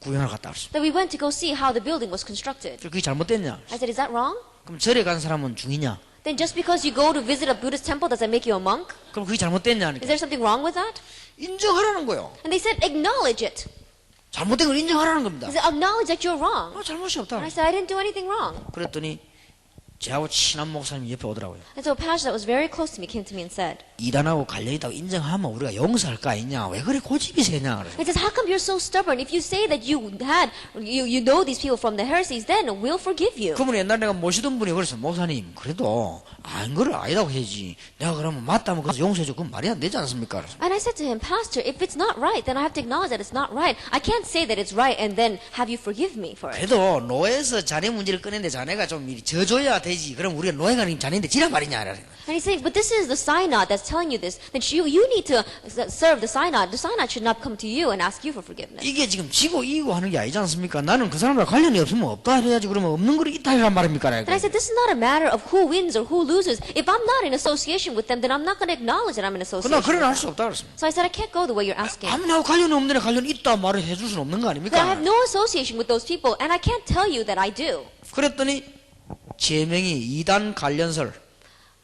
구경하러 갔다 왔습니다. That we went to go see how the building was constructed. 그게 잘못됐냐? I said, is that wrong? 그럼 절에 간 사람은 중이냐? Then just because you go to visit a Buddhist temple, does that make you a monk? 그럼 그게 잘못됐냐? Is there something wrong with that? 인정하라는 거예요. And they said, acknowledge it. 잘못된 걸 인정하라는 겁니다. They said, acknowledge that you're wrong. 잘못이 없다. And I said, I didn't do anything wrong. 그랬더니 저하고 친한 목사님이 옆에 오더라고요. And so a pastor that was very close to me came to me and said, 이단하고 관련있다고 인정하면 우리가 용서할 거 아니냐? 왜 그래 고집이 세냐? 그래서 he says, how come you're so stubborn? If you say that you know these people from the heresies, then we'll forgive you. 그분이 옛날에 내가 모시던 분이 그랬어. 목사님 그래도 아닌 걸 아니다고 해야지. 내가 그러면 맞다면 그래서 용서해줘. 그건 말이 안 되지 않습니까? 그래서 And I said to him, Pastor, if it's not right, then I have to acknowledge that it's not right. I can't say that it's right and then have you forgive me for it. 그래도 노예에서 자네 문제를 꺼냈는데 자네가 좀 미리 져줘야 되지. 그럼 우리가 노예가 아닌 자네인데 지란 말이냐? 그래서 And he's saying, but this is the synod that's telling you this. Then you need to serve the synod. The synod should not come to you and ask you for forgiveness. 이게 지금 지고 이기고 하는 게 아니지 않습니까? 나는 그 사람과 관련이 없으면 없다 해야지. 그러면 없는 걸 있다 해란 말입니까? And I said, this is not a matter of who wins or who loses. If I'm not in association with them, then I'm not going to acknowledge that I'm in association 그러나 with 그런 them. 할 수 없다 그랬습니다. So I said, I can't go the way you're asking. 아무나 관련이 없는데 관련 있다 말을 해줄 수는 없는 거 That I 아닙니까? have no association with those people, and I can't tell you that I do. 그랬더니 제명이 이단 관련설.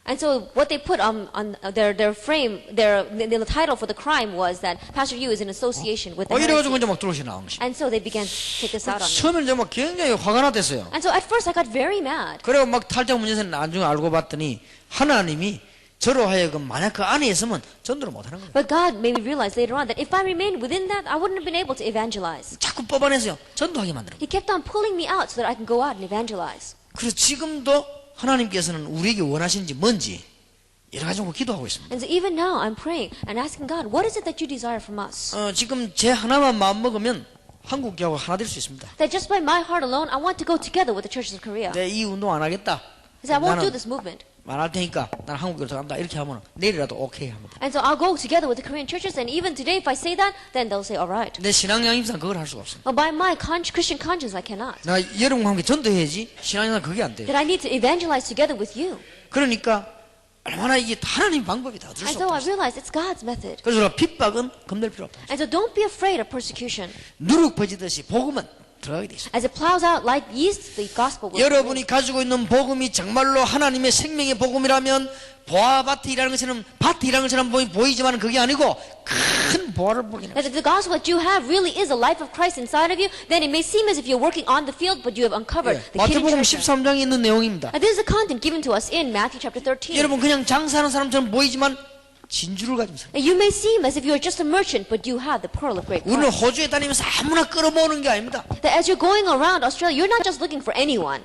And so what they put on their frame, the title for the crime was that Pastor Yu is in association with the 이래가지고 heresy. 이제 막 들어오시 나온 것이. And so they began to take this out on me. 처음에 이제 막 굉장히 화가 났댔어요. And so at first I got very mad. 그리고 막 탈장 문제는 나중에 알고 봤더니 하나님이 저로 하여금 만약 그 안에 있으면 전도를 못하는 거예요. But God made me realize later on that if I remained within that, I wouldn't have been able to evangelize. 자꾸 뽑아내서요. 전도하게 만드는 거예요. He kept on pulling me out so that I can go out and evangelize. 그래서 지금도 하나님께서는 우리에게 원하시는지 뭔지 여러 가지 기도하고 있습니다. And so even now I'm praying and asking God, what is it that you desire from us? 지금 제 하나만 마음 먹으면 한국 교회가 하나 될 수 있습니다. That just by my heart alone, I want to go together with the churches of Korea. 내 이 운동 안 하겠다. He said, I won't do 나는 this movement. 말할 테니까 나는 한국 교회 들어간다. 이렇게 하면 내일이라도 오케이 합니다. And so I'll go together with the Korean churches, and even today, if I say that, then they'll say, all right. 내 신앙양심상 그걸 할 수가 없습니다. But by my Christian conscience, I cannot. 나 여러분과 함께 전도해야지 신앙양심 그게 안 돼요. That I need to evangelize together with you. 그러니까 얼마나 이게 하나님 방법이다. 어쩔 And 수 so I 없다. realized it's God's method. 그래서 우리가 핍박은 겁낼 필요 없다. And so don't be afraid of persecution. 누룩 퍼지듯이 복음은 들어가게 돼 있습니다. As it plows out like yeast, the gospel will. 여러분이 가지고 있는 복음이 정말로 하나님의 생명의 복음이라면 보아바티라는 것처럼 보이지만 그게 아니고 큰 보아를 보기는. That if the gospel that you have really is a life of Christ inside of you, then it may seem as if you're working on the field, but you have uncovered the hidden 마태복음 treasure. 13장에 있는 내용입니다. And this is the content given to us in Matthew chapter 13. 여러분 그냥 장사하는 사람처럼 보이지만 진주를 가지고 있어요. And you may seem as if you're just a merchant, but you have the pearl of great 우리는 price. 호주에 다니면서 아무나 끌어모으는 게 아닙니다. That as you're going around Australia, you're not just looking for anyone.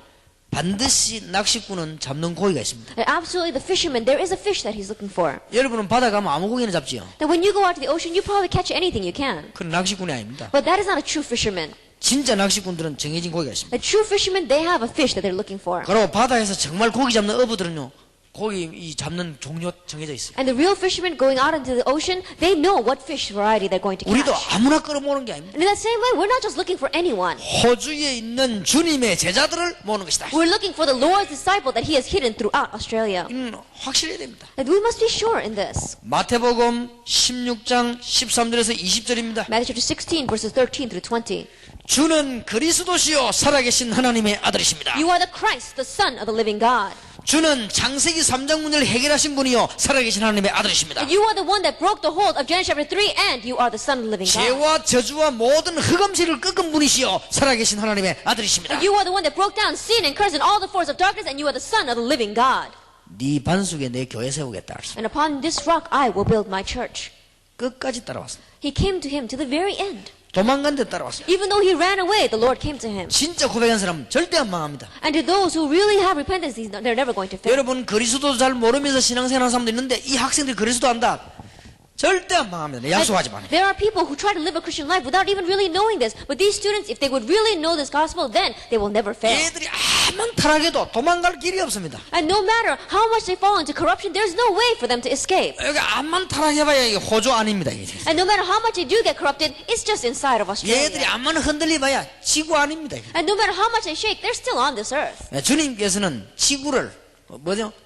반드시 낚시꾼은 잡는 고기가 있습니다. That absolutely the fisherman, there is a fish that he's looking for. 여러분은 바다 가면 아무 고기나 잡지요. That when you go out to the ocean, you probably catch anything you can. 그건 낚시꾼이 아닙니다. But that is not a true fisherman. 진짜 낚시꾼들은 정해진 고기가 있습니다. A true fisherman, they have a fish that they're looking for. 그리고 바다에서 정말 고기 잡는 어부들은요, 고기 이 잡는 종류 정해져 있어요. And the real fishermen going out into the ocean, they know what fish variety they're going to 우리도 catch. 아무나 끌어모으는 게 아닙니다. And in that same way, we're not just looking for anyone. 호주에 있는 주님의 제자들을 모으는 것이다. We're looking for the Lord's disciple that He has hidden throughout Australia. 확실해야 됩니다. And we must be sure in this. 마태복음 16장 13절에서 20절입니다. Matthew chapter 16, verses 13 through 20. 주는 그리스도시요 살아계신 하나님의 아들이십니다. You are the Christ, the Son of the living God. 주는 창세기 3장 문제를 해결하신 분이요 살아계신 하나님의 아들이십니다. You are the one that broke the hold of Genesis chapter 3, and you are the Son of the living God. 죄와 저주와 모든 흑암시를 꺾은 분이시요 살아계신 하나님의 아들이십니다. You are the one that broke down sin and curse and all the force of darkness, and you are the Son of the living God. 네 반석에 내 교회 세우겠다. And upon this rock I will build my church. 끝까지 따라왔습니다. He came to him to the very end. 도망간 데 따라왔습니다. Even though he ran away, the Lord came to him. 진짜 고백한 사람은 절대 안 망합니다. And to those who really have repentance, they're never going to fail. 여러분 그리스도 잘 모르면서 신앙생활하는 사람도 있는데 이 학생들이 그리스도 안다. 절대 안 망합니다. 약속하지만. There are people who try to live a Christian life without even really knowing this. But these students, if they would really know this gospel, then they will never fail. 얘들이 아무리 타락해도 도망갈 길이 없습니다. And no matter how much they fall into corruption, there's no way for them to escape. 여기 암만 타락해봐야 이게 호주 아닙니다. 이게. And no matter how much they do get corrupted, it's just inside of 얘들이 Australia. 암만 흔들려봐야 지구 아닙니다. 이게. And no matter how much they shake, they're still on this earth. 주님께서는 지구를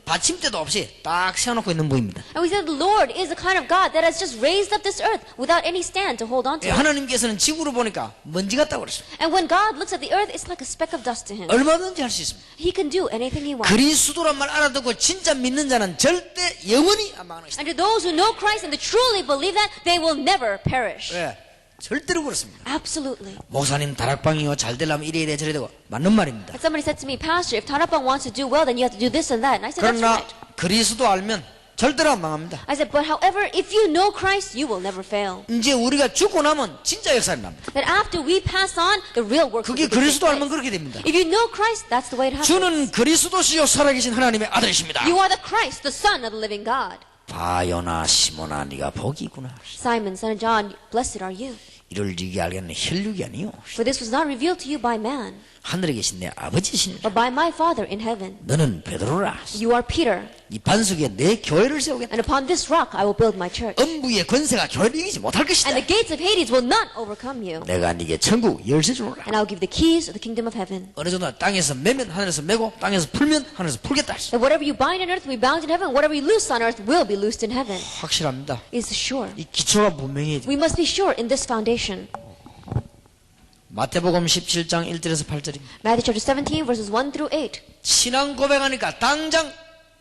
받침대도 없이 딱 세워놓고 있는 분입니다. And we said the Lord is the kind of God that has just raised up this earth without any stand to hold on to. 하나님께서는 지구를 보니까 먼지 같다고 그랬어요. And when God looks at the earth, it's like a speck of dust to him. 얼마든지 할 수 있습니다. He can do anything he wants. 그리스도란 말 알아듣고 진짜 믿는 자는 절대 영원히 안 망하는 것이다. And to those who know Christ and to truly believe that, they will never perish. 예, 절대로 그렇습니다. Absolutely. 목사님 다락방이요 잘 되려면 이래야 돼 저래 되고 맞는 말입니다. And somebody said to me, Pastor, if Tarapang wants to do well, then you have to do this and that. And I said, that's 그러나 right. 그리스도 알면 절대로 안 망합니다. I said, but however, if you know Christ, you will never fail. 이제 우리가 죽고 나면 진짜 역사가 납니다. That after we pass on, the real work will 그게 take place. 그리스도 알면 그렇게 됩니다. If you know Christ, that's the way it happens. 주는 그리스도시요 살아계신 하나님의 아들이십니다. You are the Christ, the Son of the living God. 바요나 시모나 네가 복이구나. Simon, son of John, blessed are you. 이를 지게 알겠는 혈육이 아니요 For this was not revealed to you by man, 하늘에 계신 내 아버지시니라. but by my Father in heaven. 너는 베드로라. You are Peter, 이 반석에 내 교회를 세우겠다. and upon this rock I will build my church. 음부의 권세가 교회를 이기지 못할 것이다. And the gates of Hades will not overcome you. 내가 네게 천국 열쇠 주노라. And I'll give the keys of the kingdom of heaven. 어느 정도 땅에서 매면 하늘에서 매고 땅에서 풀면 하늘에서 풀겠다. That whatever you bind on earth will be bound in heaven, whatever you loose on earth will be loosed in heaven. 확실합니다. Is sure. 이 기초가 분명해야 돼. We must be sure in this foundation. 마태복음 17장 1절에서 8절입니다. Matthew chapter 17 verses 1 through 8. 신앙 고백하니까 당장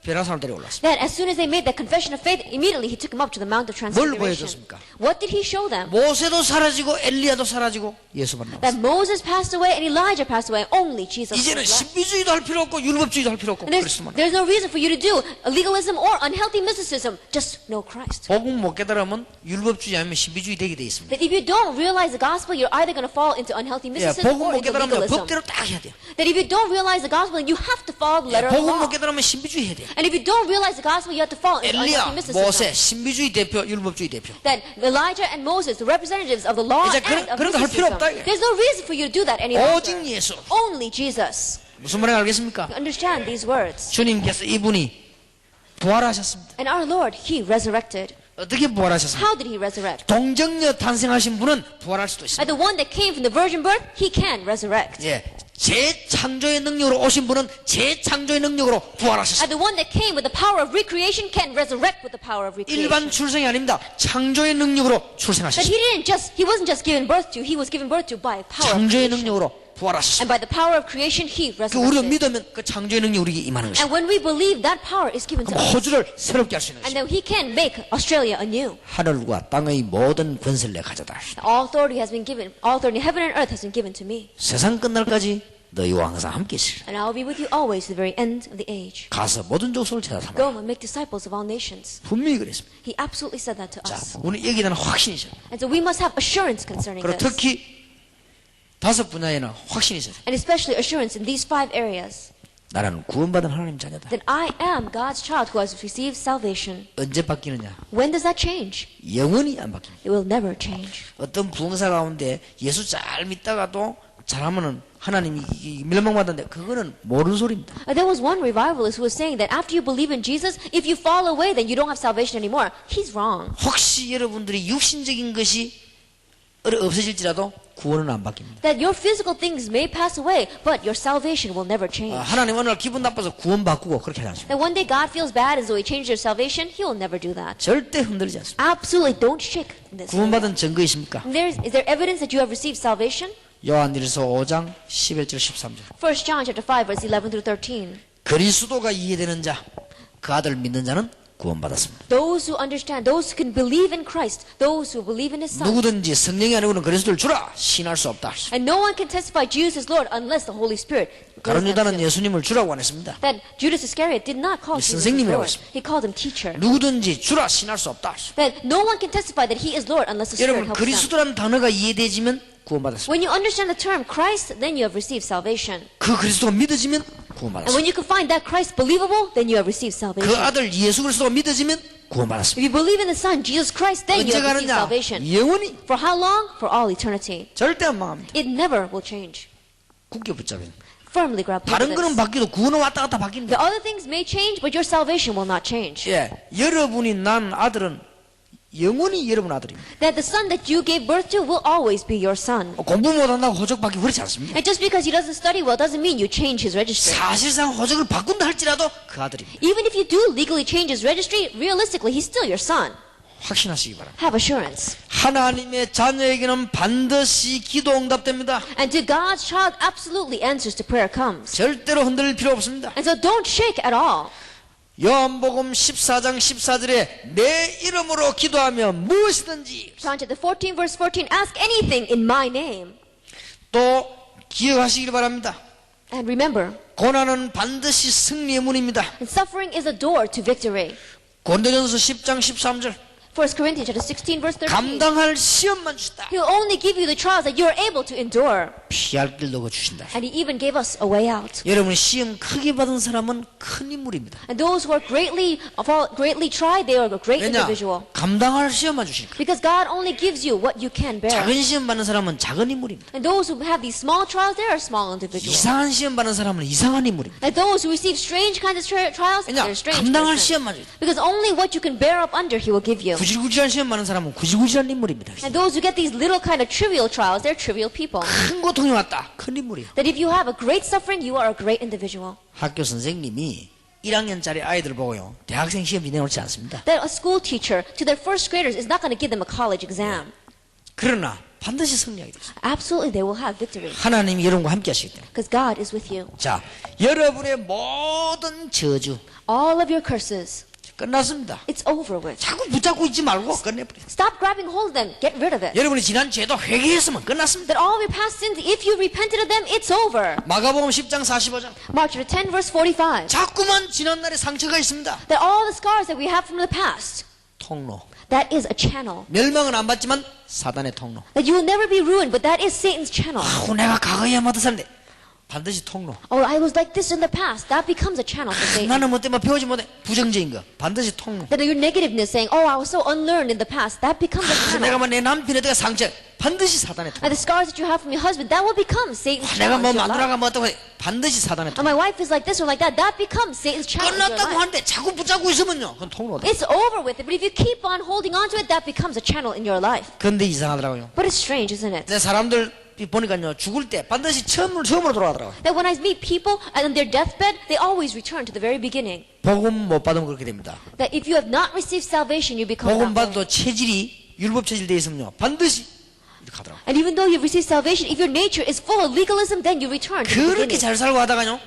벼랑산을 데려올랐습니다. That as soon as they made that confession of faith, immediately he took them up to the Mount of 뭘 Transfiguration. 보여줬습니까? What did he show them? 모세도 사라지고 엘리야도 사라지고 예수만 That 남았습니다. Moses passed away and Elijah passed away. Only Jesus 이제는 was left. 신비주의도 할 필요 없고 율법주의도 할 필요 없고 And 그리스도만. there's no reason for you to do legalism or unhealthy mysticism. Just know Christ. 복음 못 깨달으면 율법주의 아니면 신비주의 되게 돼 있습니다. That if you don't realize the gospel, you're either going to fall into unhealthy 예, mysticism 복음 or 못 into 깨달으면 legalism. 법대로 딱 해야 돼요. That if you don't realize the gospel, then you have to follow the 예, letter of the 복음 law. 못 깨달으면 신비주의 해야 돼요. And if you don't realize the gospel, you have to fall into 엘리야, unhealthy 모세, mysticism. 신비주의 대표, 율법주의 대표. That Elijah and Moses, the representatives of the law 이제 and of 그런 거 할 필요 mysticism. 없다, 이게. There's no reason for you to do that any longer. 오직 예수. Only Jesus. 무슨 말인지 알겠습니까? You understand these words. 주님께서 이분이 부활하셨습니다. And our Lord, He resurrected. 어떻게 부활하셨습니까? How did He resurrect? 동정녀 탄생하신 분은 부활할 수도 있습니다. And the one that came from the virgin birth, He can resurrect. 예, 재창조의 능력으로 오신 분은 재창조의 능력으로 부활하셨습니다. And the one that came with the power of recreation can resurrect with the power of recreation. 일반 출생이 아닙니다. 창조의 능력으로 But 출생하셨습니다. He wasn't just given birth to, He was given birth to by power of 창조의 creation. 능력으로 And 부활하셨습니다. by the power of creation, He 그 우리가 resurrected. 믿으면 그 창조의 능력이 우리에게 임하는 것입니다. And when we believe, that power is given to 그럼 us. 호주를 새롭게 할 수 있는 And 것입니다. then He can make Australia anew. 하늘과 땅의 모든 권세를 내가 가져다. All authority has been given. All authority in heaven and earth has been given to me. 세상 끝날까지 너희와 항상 함께 있으리라. And I will be with you always to the very end of the age. 가서 모든 족속을 제다 삼아. Go and make disciples of all nations. 분명히 그랬습니다. He absolutely said that to 자, us. 오늘 여기에 대한 확신이 있어요. And so we must have assurance concerning 그리고 this. 특히 5 분야에는 확신이 있어요. And especially assurance in these 5 areas. 나는 구원받은 하나님 자녀다. That I am God's child who has received salvation. 언제 바뀌느냐? When does that change? 영원히 안 바뀝니다. It will never change. 어떤 부흥사 가운데 예수 잘 믿다가도 잘하면은 하나님이 멸망받았는데 그거는 모르는 소리입니다. There was one revivalist who was saying that after you believe in Jesus, if you fall away, then you don't have salvation anymore. He's wrong. 혹시 여러분들이 육신적인 것이 없어질지라도 구원은 안 바뀝니다. That your physical things may pass away, but your salvation will never change. 하나님 어느 날 기분 나빠서 구원 바꾸고 그렇게 하지 않습니다. That one day God feels bad as though He changed your salvation, He will never do that. 절대 흔들리지 않습니다. Absolutely don't shake in this. 구원받은 증거 있습니까? Is there evidence that you have received salvation? 요한일서 5장 11절 13절. 1 John chapter 5 verse 11 through 13. 그리스도가 이해되는 자, 그 아들 믿는 자는 구원받았습니다. Those who understand, those who can believe in Christ, those who believe in His Son. 누구든지 성령이 아니고는 그리스도를 주라 신할 수 없다. And no one can testify Jesus is Lord unless the Holy Spirit goes 가룟 them to 유다는 Him. 예수님을 주라고 안 했습니다. That Judas Iscariot did not call Jesus 선생님이라고 Lord. 했습니다. He called Him teacher. 누구든지 주라 신할 수 없다. That no one can testify that He is Lord unless the Spirit 여러분 helps them. 그리스도라는 단어가 이해되지면 구원받았습니다. When you understand the term Christ, then you have received salvation. 그 그리스도가 믿어지면 And 구원받았습니다. when you can find that Christ believable, then you have received 그 salvation. 아들 예수 그리스도가 믿어지면 구원받았습니다. If you believe in the Son, Jesus Christ, then you 언제 have received 가느냐? salvation. 영원히 For how long? For all eternity. 절대 안 망합니다. It never will change. 굳게 붙잡아요. Firmly grab hold 다른 of 거는 this. 바뀌어도 구원은 왔다 갔다 바뀐다. The other things may change, but your salvation will not change. 예, 여러분이 낳은 아들은 영원히 여러분 아들입니다. That the son that you gave birth to will always be your son. 공부 못한다고 호적받기 그렇지 않습니다. And just because he doesn't study well doesn't mean you change his registry. 사실상 호적을 바꾼다 할지라도 그 아들입니다. Even if you do legally change his registry, realistically, he's still your son. 확신하시기 바랍니다. Have assurance. 하나님의 자녀에게는 반드시 기도 응답됩니다. And to God's child, absolutely answers to prayer comes. 절대로 흔들릴 필요 없습니다. And so don't shake at all. 요한복음 14장 14절에 내 이름으로 기도하면 무엇이든지 John chapter 14, verse 14, ask anything in my name. 또 기억하시길 바랍니다. And remember, 고난은 반드시 승리의 문입니다. and suffering is a door to victory. 고린도전서 10장 13절 1 Corinthians chapter 16, verse 13. 감당할 시험만 주시다. He'll only give you the trials that you are able to endure. 피할 길도 그 주신다. And he even gave us a way out. 여러분 시험 크게 받은 사람은 큰 인물입니다. And those who are greatly tried, they are a great 왜냐? individual. 감당할 시험만 주시니까. Because God only gives you what you can bear. 작은 시험 받는 사람은 작은 인물입니다. And those who have these small trials, they are small individuals. 이상한 시험 받는 사람은 이상한 인물입니다. And those who receive strange kinds of trials, 왜냐? they're strange 감당할 persons. 시험만 주시다. Because only what you can bear up under, he will give you. 구질구질한 시험 받는 사람은 구질구질한 인물입니다. And those who get these little kind of trivial trials, they're trivial people. 큰 고통이 왔다. 큰 인물이에요. That if you have a great suffering, you are a great individual. 학교 선생님이 1학년짜리 아이들 보고요. 대학생 시험 내놓지 않습니다. That a school teacher to their first graders is not going to give them a college exam. 그러나 반드시 승리하게 되죠. Absolutely, they will have victory. 하나님이 여러분과 함께 하시기 때문에. Because God is with you. 자, 여러분의 모든 저주 All of your curses, 끝났습니다. it's over with. 자꾸 붙잡고 있지 말고 끝내버려요. Stop grabbing hold of them. Get rid of it. 여러분이 지난 죄도 회개했으면 끝났습니다. That all of your past sins, if you repented of them, it's over. 마가복음 10장 45절. Mark chapter 10, verse 45. 자꾸만 지난날에 상처가 있습니다. That all the scars that we have from the past, 통로. that is a channel. 멸망은 안 받지만 사단의 통로. That you will never be ruined, but that is Satan's channel. 아우 내가 과거에 맞은 사람인데 반드시 통로. Oh, I was like this in the past. That becomes a channel for Satan. 나는 뭐 때문에 배우지 못해. 부정적인 거. 반드시 통로. That your negativeness saying, oh, I was so unlearned in the past. That becomes a 내가 channel. 뭐 내 남편에 대해 상처. 반드시 사단의 통로. And the scars that you have from your husband, that will become Satan's 내가 channel 뭐 in your life. 마누라가 뭐 어떻고 해. 반드시 사단의 And 통로. my wife is like this or like that. That becomes Satan's channel in your 끝났다고 life. 하는데 자꾸 붙잡고 있으면요. 그건 통로다. It's over with it. But if you keep on holding on to it, that becomes a channel in your life. 근데 이상하더라고요. But it's strange, isn't it? 내 사람들 보니까요. 죽을 때 반드시 처음으로 돌아가더라고요. That when I meet people and on their deathbed, they always return to the very beginning. 복음 못 받으면 그렇게 됩니다. That if you have not received salvation, you become 복음 that way. 받아도 체질이 율법 체질되어 있으면요. 반드시 이렇게 하더라고요. And even though you've received salvation, if your nature is full of legalism, then you return to the 그렇게 beginning. 잘 살고 하다가요.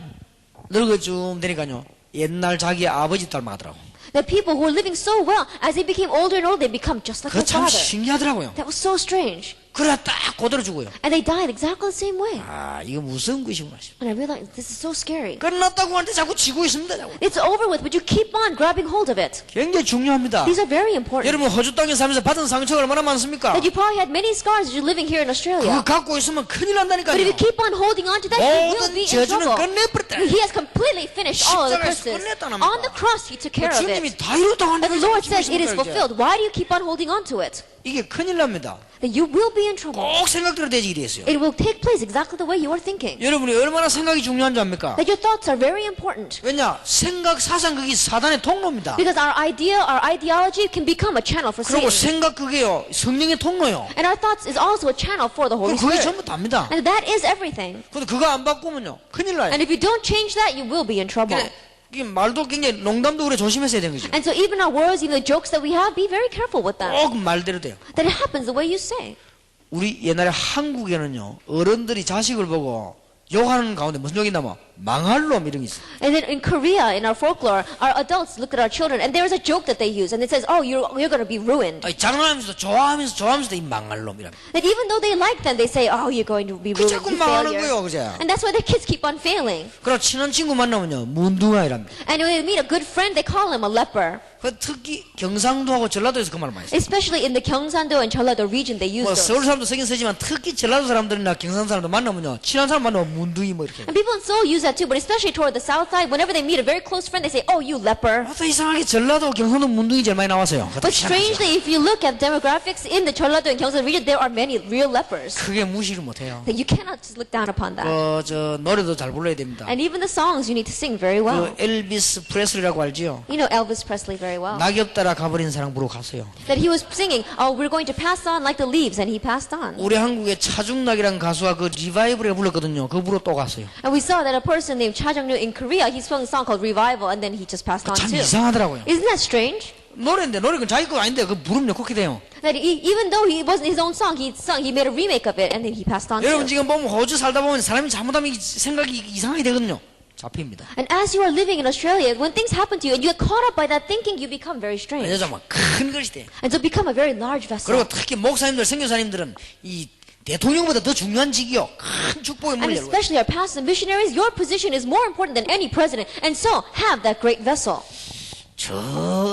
늙어 좀 되니까요. 옛날 자기 아버지 닮아가더라고. The people who were living so well, as they became older and older, they become just like 그거 their 참 father. 신기하더라고요. That was so strange. 그래 딱 그대로 죽어요. And they died exactly the same way. 아 이거 무서운 것이구나. And I realized this is so scary. 끝났다고 하는데 자꾸 쥐고 있습니다. 자꾸. It's over with, but you keep on grabbing hold of it. 굉장히 중요합니다. These are very important. 여러분 호주 땅에 살면서 받은 상처가 얼마나 많습니까? That you probably had many scars as you're living here in 그거 Australia. 갖고 있으면 큰일 But if 난다니까요. you keep on holding on to that, you will 모든 be in 저주는 trouble. 끝내버렸다. He has completely finished all of the 십자가에서 curses. 끝냈다는 On the 겁니다. cross, He took care of 주님이 it. 다 이뤘다고 And the 하는데 Lord 지금 says it is 이제. fulfilled. Why do you keep on holding on to it? 이게 큰일 납니다. That you will be in trouble. 꼭 생각대로 되지 이랬어요. It will take place exactly the way you are thinking. 여러분이 얼마나 생각이 중요한 줄 압니까? That your thoughts are very important. 왜냐? 생각, 사상 그게 사단의 통로입니다. Because our idea, our ideology can become a channel for 그리고 Satan. 생각 그게요. 성령의 통로요. And our thoughts is also a channel for the Holy 그럼 그게 Spirit. 전부 답니다. And that is everything. 근데 그거 안 바꾸면요. 큰일 나요. And if you don't change that, you will be in trouble. 그래, 이게 말도 굉장히 농담도 그래 조심했어야 되는 거죠. And so even our words, even the jokes that we have, be very careful with that. 꼭 말대로 돼요. That it happens the way you say. 우리 옛날에 한국에는요. 어른들이 자식을 보고 욕하는 가운데 무슨 욕이 있냐면 망할 놈 이런 게 있어요. And then in Korea, in our folklore, our adults look at our children, and there is a joke that they use, and it says, "Oh, you're going to be ruined." 아니, 장난하면서도 좋아하면서도 이 망할 놈이라. That even though they like them, they say, "Oh, you're going to be 그 ruined, 자꾸 you 망하는 failure." 거예요, 그제? And that's why their kids keep on failing. 그리고 친한 친구 만나면요 문둥아이랍니다. And when they meet a good friend, they call him a leper. 특히 경상도하고 전라도에서 그 말을 많이 써요. Especially in the Gyeongsando and Jeollado region, they use 뭐 those. 서울 사람도 쓰긴 쓰지만 특히 전라도 사람들이나 경상 사람들 만나면요, 친한 사람 만나면 문둥이 뭐 이렇게. And people in Seoul use that too, but especially toward the south side, whenever they meet a very close friend, they say, "Oh, you leper." 또 이상하게 전라도 경상도 문둥이 제일 많이 나왔어요. But strangely, if you look at demographics in the Jeollado and Gyeongsang region, there are many real lepers. 크게 무시를 못해요. That you cannot just look down upon that. 저 노래도 잘 불러야 됩니다. And even the songs, you need to sing very well. 그 엘비스 프레슬리라고 알지요? You know Elvis Presley very well. 낙엽 따라 가버린 사랑 부르고 갔어요. That he was singing, "Oh, we're going to pass on like the leaves," and he passed on. 우리 한국의 차중락이라는 가수가 그 리바이벌에 불렀거든요. 그 부로 또 갔어요. And we saw that a person named Cha Jung-ryu in Korea, he sung a song called Revival, and then he just passed on 참 too. 이상하더라고요. Isn't that strange? 노래인데 노래는 자기 거 아닌데 그 부르면 그렇게 돼요. That even though it wasn't his own song, he made a remake of it, and then he passed on 여러분 too. 지금 보면 호주 살다 보면 사람이 잘못하면 생각이 이상하게 되거든요. 잡힙니다. And as you are living in Australia, when things happen to you and you get caught up by that thinking, you become very strange. 왜냐면 큰 것이 돼. And so become a very large vessel. 그리고 특히 목사님들, 선교사님들은 이 대통령보다 더 중요한 직이요. 큰 축복의 And 문을 열고. especially our pastors and missionaries, your position is more important than any president. And so have that great vessel. 저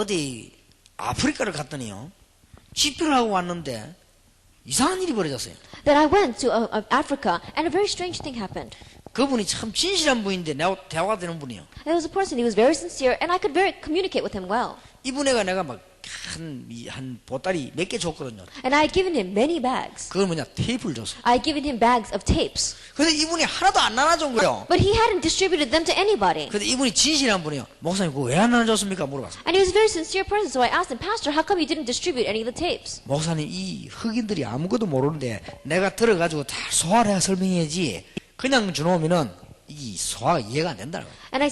어디 아프리카를 갔더니요. 집회를 하고 왔는데 이상한 일이 벌어졌어요. That I went to Africa and a very strange thing happened. 그분이 참 진실한 분인데 내가 대화가 되는 분이요. There was a person, he was very sincere, and I could communicate with him well. 이분애가 내가 막 한 보따리 몇 개 줬거든요. And I had given him many bags. 그걸 뭐냐 테이프를 줬어. I had given him bags of tapes. 근데 이분이 하나도 안 나눠준 거예요. But he hadn't distributed them to anybody. 근데 이분이 진실한 분이요. 목사님 그거 왜 안 나눠줬습니까? 물어봤어요. And he was a very sincere person, so I asked him, Pastor, how come you didn't distribute any of the tapes? 목사님 이 흑인들이 아무것도 모르는데 내가 들어가지고 다 소화를 해서 설명해야지 그냥 주놓으면은 이 소화가 이해가 안 된다는 거예요. And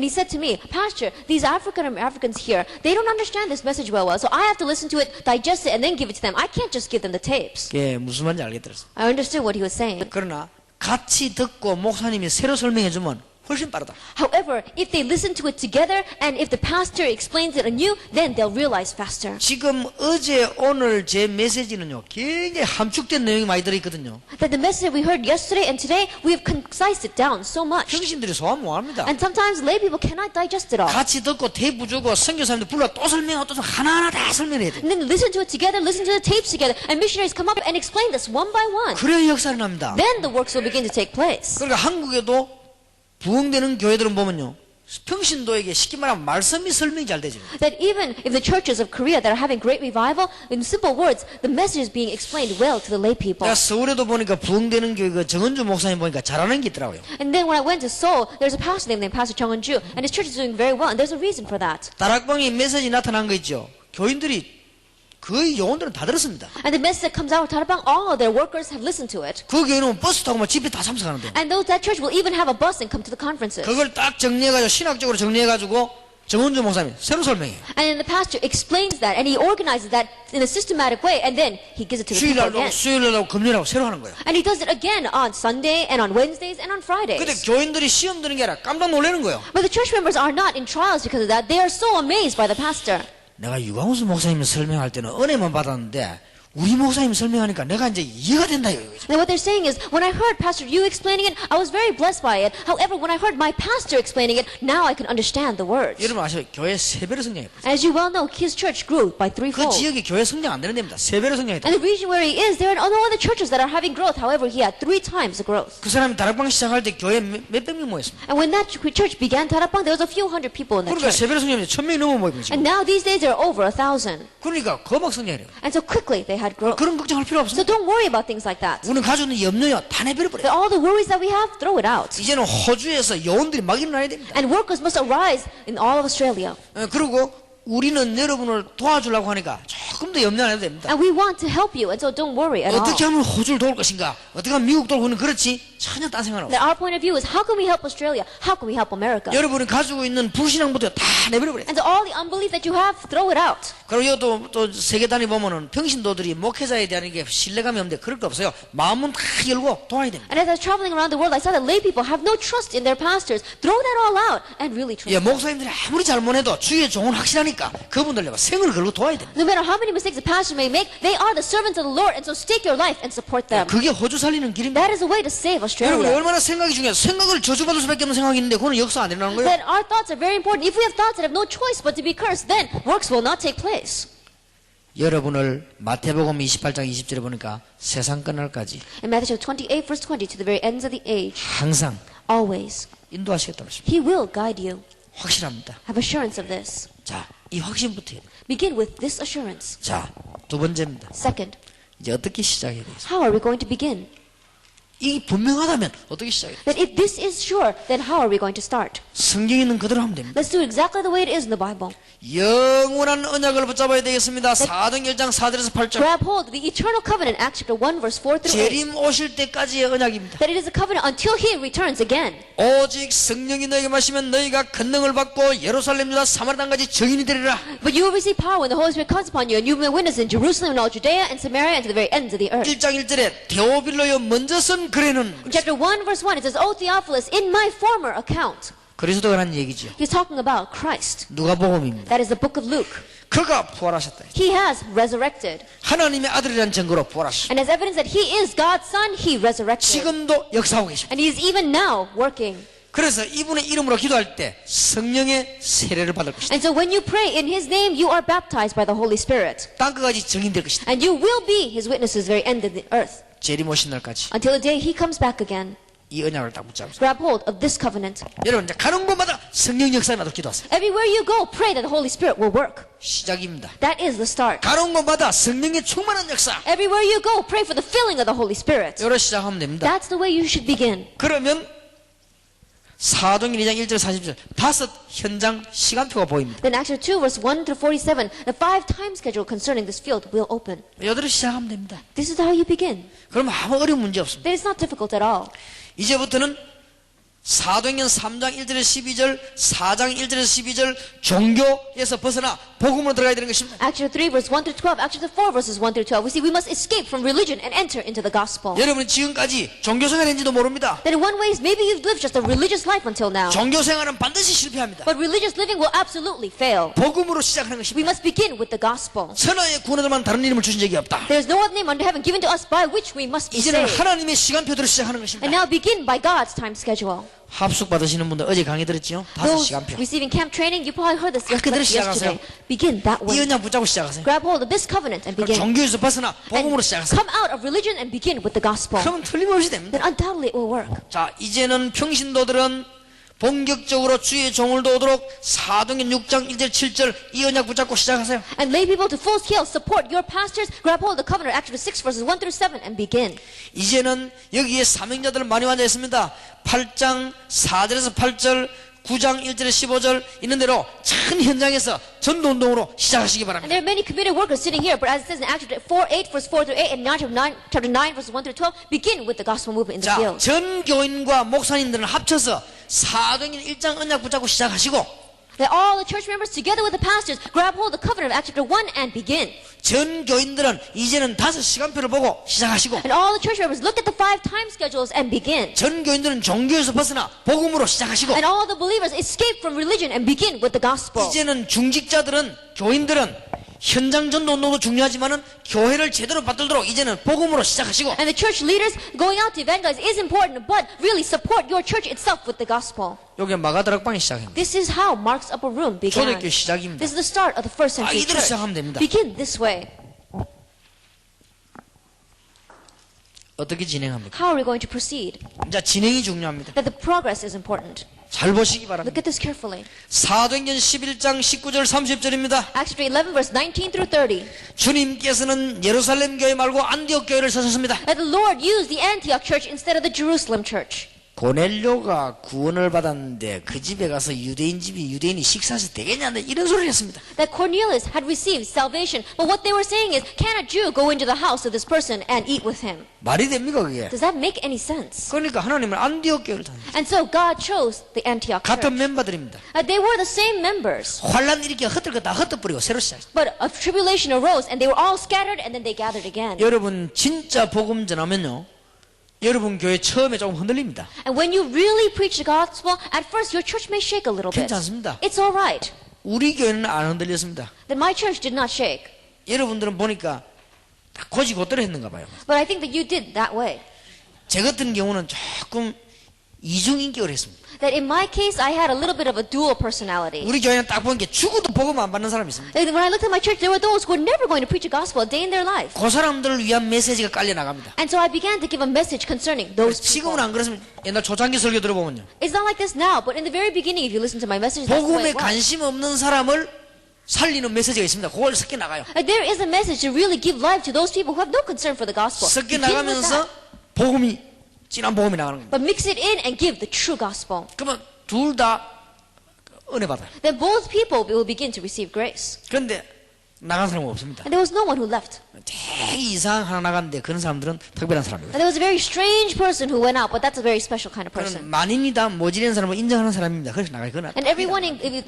he said to me, Pastor, these Africans here, they don't understand this message well, so I have to listen to it, digest it, and then give it to them. I can't just give them the tapes. 예, 무슨 말인지 알겠더랬어. I understood what he was saying. 그러나 같이 듣고 목사님이 새로 설명해주면 훨씬 빠르다. However, if they listen to it together, and if the pastor explains it anew, then they'll realize faster. 지금 어제 오늘 제 메시지는요 굉장히 함축된 내용이 많이 들어있거든요. That the message that we heard yesterday and today, we have concised it down so much. 평신들이 소화 못합니다. And sometimes lay people cannot digest it all. 같이 듣고 테이프 주고 선교사님들 불러 또 설명하고 또 하나하나 다 설명해야 돼. And then listen to it together, listen to the tapes together, and missionaries come up and explain this one by one. 그래야 역사를 납니다. Then the works will begin to take place. 그러니까 한국에도 부흥되는 교회들은 보면요 평신도에게 쉽게 말하면 말씀이 설명이 잘 되죠. That even if the churches of Korea that are having great revival, in simple words, the message is being explained well to the lay people. 내가 서울에도 보니까 부흥되는 교회 그 정은주 목사님 보니까 잘하는 게 있더라고요. And then when I went to Seoul, there's a pastor named Pastor Chung Eun-ju, and his church is doing very well, and there's a reason for that. 다락방에 메시지 나타난 거 있죠. 교인들이 거의 요원들은 다 들었습니다. And the message that comes out of Tarapang, all of their workers have listened to it. 그 교회는 버스 타고 막 집회 다 참석하는데 And that church will even have a bus and come to the conferences. 그걸 딱 정리해가지고 신학적으로 정리해가지고 정은주 목사님 새로 설명해요. And then the pastor explains that, and he organizes that in a systematic way, and then he gives it to the people 주일날도 again. 수요일날도 금요일하고 새로 하는 거예요. And he does it again on Sunday, and on Wednesdays, and on 근데 Fridays. 교인들이 시험 드는 게 아니라 깜짝 놀라는 거예요. But the church members are not in trials because of that. They are so amazed by the pastor. 내가 유광수 목사님이 설명할 때는 은혜만 받았는데 우리 목사님 설명하니까 내가 이제 이해가 된다 이거죠. And what they're saying is, when I heard Pastor Yu explaining it, I was very blessed by it. However, when I heard my pastor explaining it, now I can understand the words. 여러분 아시죠? 교회 3배로 성장했어요. As you well know, his church grew by 그 threefold. 지역에 교회 성장 안 되는 데입니다. 3배로 성장했다. And the region where he is, there are no other churches that are having growth. However, he had 3 times the growth. 그 사람이 다락방 시작할 때 교회 몇백 명 모였습니다. And when that church began Tarapang, there was a few hundred people in that 그러니까 church. 3배로 성장했는데 1000명이 넘어 모이고 And 지금. now these days there are over 1,000. 그러니까 거막 성장해요. And so quickly they had growth. 그런 걱정할 필요 So 없습니다. don't worry about things like that. 우리는 가지고 있는 염려요 다 내버려버려요. That all the worries that we have, throw it out. 이제는 호주에서 요원들이 막 일어나야 됩니다. And workers must arise in all of Australia. 그리고 우리는 여러분을 도와주려고 하니까 조금 더 염려 안 해도 됩니다. And we want to help you, and so don't worry at all. 어떻게 하면 호주를 도울 것인가? 어떻게 하면 미국 도울 것인가? 그렇지 전혀 딴 생각 없어요. That our point of view is, how can we help Australia? How can we help America? 여러분이 가지고 있는 불신앙부터 다 내버려버려요. And so all the unbelief that you have, throw it out. 그리고 또 세계단위 보면은 평신도들이 목회자에 대한 게 신뢰감이 없는데 그럴 거 없어요. 마음은 다 열고 도와야 됩니다. And as I was traveling around the world, I saw that lay people have no trust in their pastors. Throw that all out and really trust 예, them. 목사님들이 아무리 잘못해도 주의 종은 확실하니까 그분들 내가 생을 걸고 도와야 됩니다. No matter how many mistakes a pastor may make, they are the servants of the Lord, and so stake your life and support them. 그게 호주 살리는 길입니다. That is a way to save 여러분 Australia. 얼마나 생각이 중요해요. 생각을 저주받을 수밖에 없는 생각이 있는데 그거는 역사 안 일어나는 거예요. That our thoughts are very important. If we have thoughts that have no choice but to be cursed, then works will not take place. 여러분을 마태복음 28장 20절에 보니까 세상 끝날까지 In Matthew 28, verse 20, to the very ends of the age, 항상 always, 인도하시겠다고 했습니다. He will guide you. 확실합니다. Have assurance of this. 자, 이 확신부터 해요. Begin with this assurance. 자, 두 번째입니다. Second, 이제 어떻게 시작해야 되겠어요? how are we going to begin? 이 분명하다면 어떻게 시작해야 돼요? That if this is sure, then how are we going to start? 성경에 있는 그대로 하면 됩니다. Let's do exactly the way it is in the Bible. 영원한 언약을 붙잡아야 되겠습니다. 사도행 1장 4절에서 8절. Grab hold of the eternal covenant, Acts chapter 1, verse 4 through 8. 재림 오실 때까지의 언약입니다. That it is a covenant until He returns again. 오직 성령이 너에게 마시면 너희가 권능을 받고 예루살렘 유다 사마리아 땅까지 증인이 되리라. But you will receive power when the Holy Spirit comes upon you, and you will be witness in Jerusalem and all Judea and Samaria and to the very ends of the earth. 1장 1절에 데오빌로여 먼저 쓴 글에는 In chapter 1, verse 1, it says, O Theophilus, in my former account. 그리스도가 하는 얘기죠. He's talking about Christ. 누가복음입니다. That is the book of Luke. 그가 부활하셨다. He has resurrected. 하나님의 아들이라는 증거로 부활하셨다. And as evidence that He is God's Son, He resurrected. 지금도 역사하고 계십니다. And He is even now working. 그래서 이분의 이름으로 기도할 때 성령의 세례를 받을 것이다. And so when you pray in His name, you are baptized by the Holy Spirit. 땅끝까지 증인될 것이다. And you will be His witnesses very end of the earth. 재림 오신 날까지 Until the day He comes back again. 이 언약을 딱 붙잡으세요. Grab hold of this covenant. 여러분 이제 가는 곳마다 성령 역사에 나도 기도하세요. Everywhere you go, pray that the Holy Spirit will work. 시작입니다. That is the start. 가는 곳마다 성령의 충만한 역사. Everywhere you go, pray for the filling of the Holy Spirit. 여러 시작하면 됩니다. That's the way you should begin. 그러면 사도행전 2장 1절 40절 다섯 현장 시간표가 보입니다. Then Acts 2, verse 1 through 47, the 5 time schedule concerning this field will open. 여기로 시작하면 됩니다. This is how you begin. 그러면 아무 어려운 문제 없습니다. That is not difficult at all. 이제부터는 사도행전 3장 1절에서 12절, 4장 1절에서 12절 종교에서 벗어나 복음으로 들어가야 되는 것입니다. Acts 3, verse 1 through 12, Acts 4, verses 1 through 12. We see we must escape from religion and enter into the gospel. 여러분은 지금까지 종교생활인지도 모릅니다. That in one way, maybe you've lived just a religious life until now. 종교생활은 반드시 실패합니다. But religious living will absolutely fail. 복음으로 시작하는 We 것입니다. must begin with the gospel. 천하의 구원자만 다른 이름을 주신 적이 없다. There is no other name under heaven given to us by which we must be 이제는 saved. 하나님의 시간표대로 시작하는 And 것입니다. now begin by God's time schedule. 합숙 받으시는 분들 어제 강의 들었지요? 다섯 Those 시간표. receiving camp training, you probably heard this 그대로 yesterday. 시작하세요. Begin that 이 way. 언약 붙잡고 시작하세요. Grab hold of this covenant and begin. 종교에서 벗어나 And 복음으로 시작하세요. come out of religion and begin with the gospel. 그러면 틀림없이 됩니다. Then undoubtedly it will work. 자, 이제는 평신도들은 본격적으로 주의 종을 도우도록 사도행전 6장 1절 7절 이 언약 붙잡고 시작하세요. And lay people to full scale support your pastors. Grab hold of the covenant, Acts 6, verses 1 through 7, and begin. 이제는 여기에 사명자들 많이 앉아 있습니다. 8장 4절에서 8절 9장 1절에서 15절 있는 대로 큰 현장에서 전도운동으로 시작하시기 And 바랍니다. there are many committed workers sitting here, but as it says in Acts 4:8, verse 4 through 8, and chapter 9, verses 1 through 12, begin with the gospel movement in the 자, field. 전 교인과 목사님들은 합쳐서 사도행전 1장 언약 붙잡고 시작하시고 That all the church members, together with the pastors, grab hold of the covenant of Acts chapter 1 and begin. 전 교인들은 이제는 다섯 시간표를 보고 시작하시고 And all the church members look at the 5 time schedules and begin. 전 교인들은 종교에서 벗어나 복음으로 시작하시고 And all the believers escape from religion and begin with the gospel. 이제는 중직자들은 교인들은 현장 전도 운동도 중요하지만은 교회를 제대로 받들도록 이제는 복음으로 시작하시고 And the church leaders going out to evangelize is important, but really support your church itself with the gospel. 여기 마가다락방이 시작합니다. This is how Mark's Upper Room began. 초대교회 시작입니다. This is the start of the first century 이대로 church. 시작하면 됩니다. Begin this way. 어떻게 진행합니까? How are we going to proceed? 자, 진행이 중요합니다. That the progress is important. 잘 보시기 Look 바랍니다. at this carefully. 사도행전 11장 19절 30절입니다. Acts 11, verse 19 through 30. 주님께서는 예루살렘 교회 말고 안디옥 교회를 서셨습니다. That the Lord used the Antioch church instead of the Jerusalem church. 고넬료가 구원을 받았는데 그 집에 가서 유대인이 식사해서 되겠냐 이런 소리를 했습니다. That Cornelius had received salvation, but what they were saying is, can a Jew go into the house of this person and eat with him? 말이 됩니까 그게? Does that make any sense? 그러니까 하나님은 안디옥 교회를 다 And so God chose the Antioch 같은 church. 멤버들입니다. They were the same members, 환란 일으켜 흩을 다 흩어버리고 새로 시작했어요. but a tribulation arose and they were all scattered and then they gathered again. 여러분 진짜 복음 전하면요. 여러분 교회 처음에 조금 흔들립니다. And when you really preach the gospel, at first your church may shake a little bit. 괜찮습니다. It's all right. 우리 교회는 안 흔들렸습니다. Then my church did not shake. 여러분들은 보니까 다 고지고대로 했는가 봐요. But I think that you did that way. 제 같은 경우는 조금 이중인격을 했습니다. That in my case, I had a little bit of a dual personality. 우리 교회는 딱 보니까 죽어도 복음 안 받는 사람이 있습니다. When I looked at my church, there were those who were never going to preach the gospel a day in their life. 그 사람들을 위한 메시지가 깔려 나갑니다. And so I began to give a message concerning those people. 지금은 안 그렇습니다. 옛날 초창기 설교 들어보면요. It's not like this now, but in the very beginning, if you listen to my message, that's the 복음에 way it was. 관심 없는 사람을 살리는 메시지가 있습니다. 그걸 섞여 나가요. There is a message to really give life to those people who have no concern for the gospel. 섞여 Begin with 나가면서 that. 복음이 진한 복음이 나가는 겁니다. But mix it in and give the true gospel. 그러면 둘 다 은혜 받아요. Then both people will begin to receive grace. 그런데 나간 사람은 없습니다. And there was no one who left. 되게 이상 하나 나갔는데 그런 사람들은 특별한 사람이에요. And there was a very strange person who went out, but that's a very special kind of 그는 person. 만인이다 모질한 사람을 인정하는 사람입니다. 그래서 나가요. 그건 And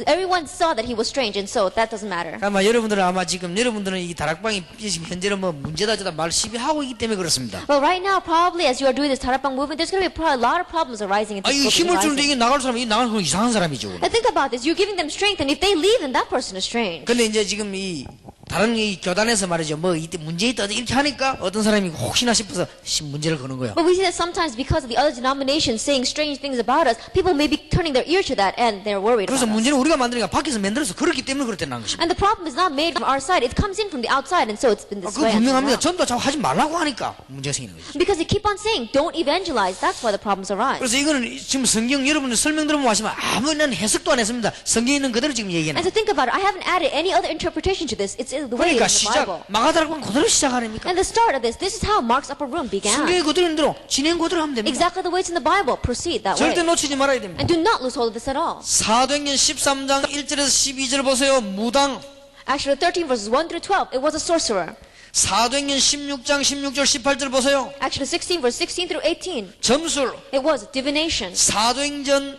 everyone saw that he was strange, and so that doesn't matter. 아마 여러분들은 여러분들은 이 다락방이 지금 현재는 뭐 문제다 저다 말 시비하고 있기 때문에 그렇습니다. Well, right now, probably as you are doing this Tarapang movement, there's going to be probably a lot of problems arising in 아, this 이거 힘을 주는데 group. 이게 나갈 사람이 나가는 건 이상한 사람이죠. And think about this: you're giving them strength, and if they leave, then that person is strange. 근데 이제 지금 이 다른 이 교단에서 말이죠. 뭐 이때 문제 있다 이렇게 하니까 어떤 사람이 혹시나 싶어서 문제를 거는 거예요. But we see that sometimes because of the other denominations saying strange things about us, people may be turning their ear to that, and they're worried 그래서 about us. 문제는 우리가 만드니까 밖에서 만들어서 그렇기 때문에 그렇다는 것입니다. And the problem is not made from our side; it comes in from the outside, and so it's been this 그거 way. until 분명합니다. now. 전도 자꾸 하지 말라고 하니까 문제가 생기는 거죠. Because they keep on saying, "Don't evangelize." That's why the problems arise. 그래서 이거는 지금 성경 여러분들 설명 들어보면 아시면 아무런 해석도 안 했습니다. 성경에 있는 그대로 지금 얘기해요. And so think about it. I haven't added any other interpretation to this. It's the way 그러니까 it is in the 시작 Bible. 마가다락방 그대로 시작하니까 And the start of this is how Mark's upper room began. 성경에 그대로 있는 대로 진행 그대로 하면 됩니다. Exactly the way it's in the Bible. Proceed that way. 절대 놓치지 말아야 됩니다. And do not lose hold of this at all. 사도행전 13장 1절에서 12절 보세요. 무당. Actually, 13 verses 1 through 12, it was a sorcerer. 사도행전 16장 16절 18절 보세요. Actually, 16 verse 16 through 18, 점술. it was divination. 사도행전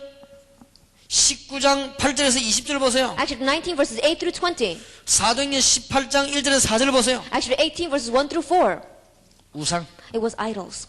19장 8절에서 20절 보세요. Actually, 19 verses 8 through 20. 사도행전 18장 1절에서 4절 보세요. Actually, 18 verses 1 through 4, 우상. it was idols.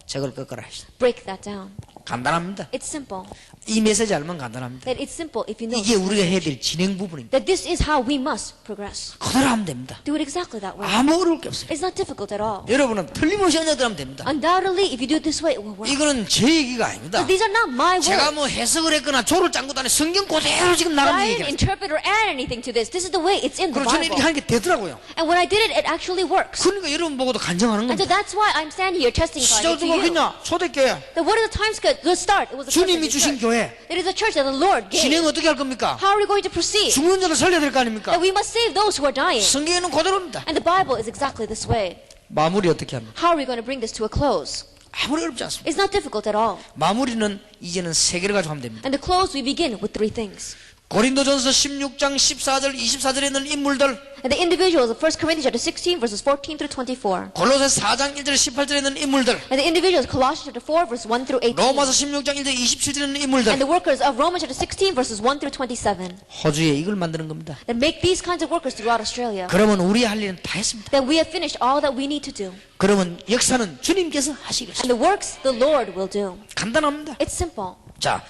저걸 꺾어라. Break that down. 간단합니다. It's simple. 이 메시지 알면 간단합니다. That it's simple if you know. 이게 우리가 해야 될 진행 부분입니다. That this is how we must progress. 그대로 하면 됩니다. Do it exactly that way. 아무 어려울 게 없어요. It's not difficult at all. 여러분은 틀림없이 언약들 하면 됩니다. Undoubtedly, if you do it this way, it will work. 이거는 제 얘기가 아닙니다. But these are not my 제가 words. 뭐 해석을 했거나 조를 짠 것도 아니고 성경 그대로 지금 I 나가는 didn't 얘기예요. interpret or add anything to this. This is the way it's in the 그리고 저는 이렇게 Bible. 하는 게 되더라고요. And when I did it, it actually works. 그러니까 여러분 보고도 간증하는 And so 겁니다. that's why I'm standing here testifying 시작 it to 누가 you. 했냐? 초대교회. Then what is the time scale? The start. It was a church. 주님이 주신 교회. It is a church that the Lord gave. 진행 어떻게 할 겁니까? How are we going to proceed? 죽는 자를 살려야 될 거 아닙니까? That we must save those who are dying. 성경에는 그대로입니다. And the Bible is exactly this way. 마무리 어떻게 합니까? How are we going to bring this to a close? 아무리 어렵지 않습니다. It's not difficult at all. 마무리는 이제는 세 개를 가지고 하면 됩니다. And the close, we begin with three things. 고린도전서 16장 14절 24절에 있는 인물들, And the individuals of 1 Corinthians chapter 16 verses 14 through 24. 골로새 4장 1절 18절에 있는 인물들, And the individuals of Colossians chapter 4 verse 1 through 18. 로마서 16장 1절 27절에 있는 And 인물들, the workers of Romans chapter 16 verses 1 through 27. 호주에 이걸 만드는 겁니다. That make these kinds of workers throughout Australia. 그러면 우리 할 일은 다 했습니다. Then we have finished all that we need to do. 그러면 역사는 주님께서 And 하시겠습니다. the works the Lord will do. 간단합니다. It's simple. 자,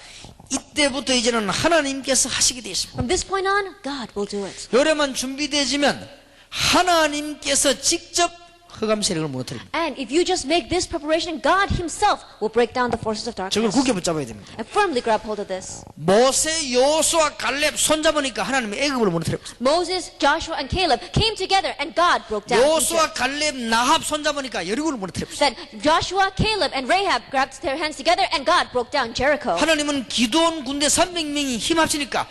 이때부터 이제는 하나님께서 하시게 되어 있습니다. From this point on, God will do it. 요래만 준비되지면 하나님께서 직접 흑암 세력을 무너뜨립니다. And if you just make this preparation, God himself will break down the forces of 저걸 darkness. 굳게 붙잡아야 됩니다. And firmly grab hold of this. 모세, 여호수아, 갈렙 손잡으니까 하나님이 애굽을 무너뜨렸습니다. Moses, Joshua, and Caleb came together and God broke down Egypt. 여호수아, 갈렙, 나합 손잡으니까 여리고를 무너뜨렸습니다. That Joshua, Caleb, and Rahab grabbed their hands together and God broke down Jericho. 하나님은 기도원 군대 300명이 힘합치니까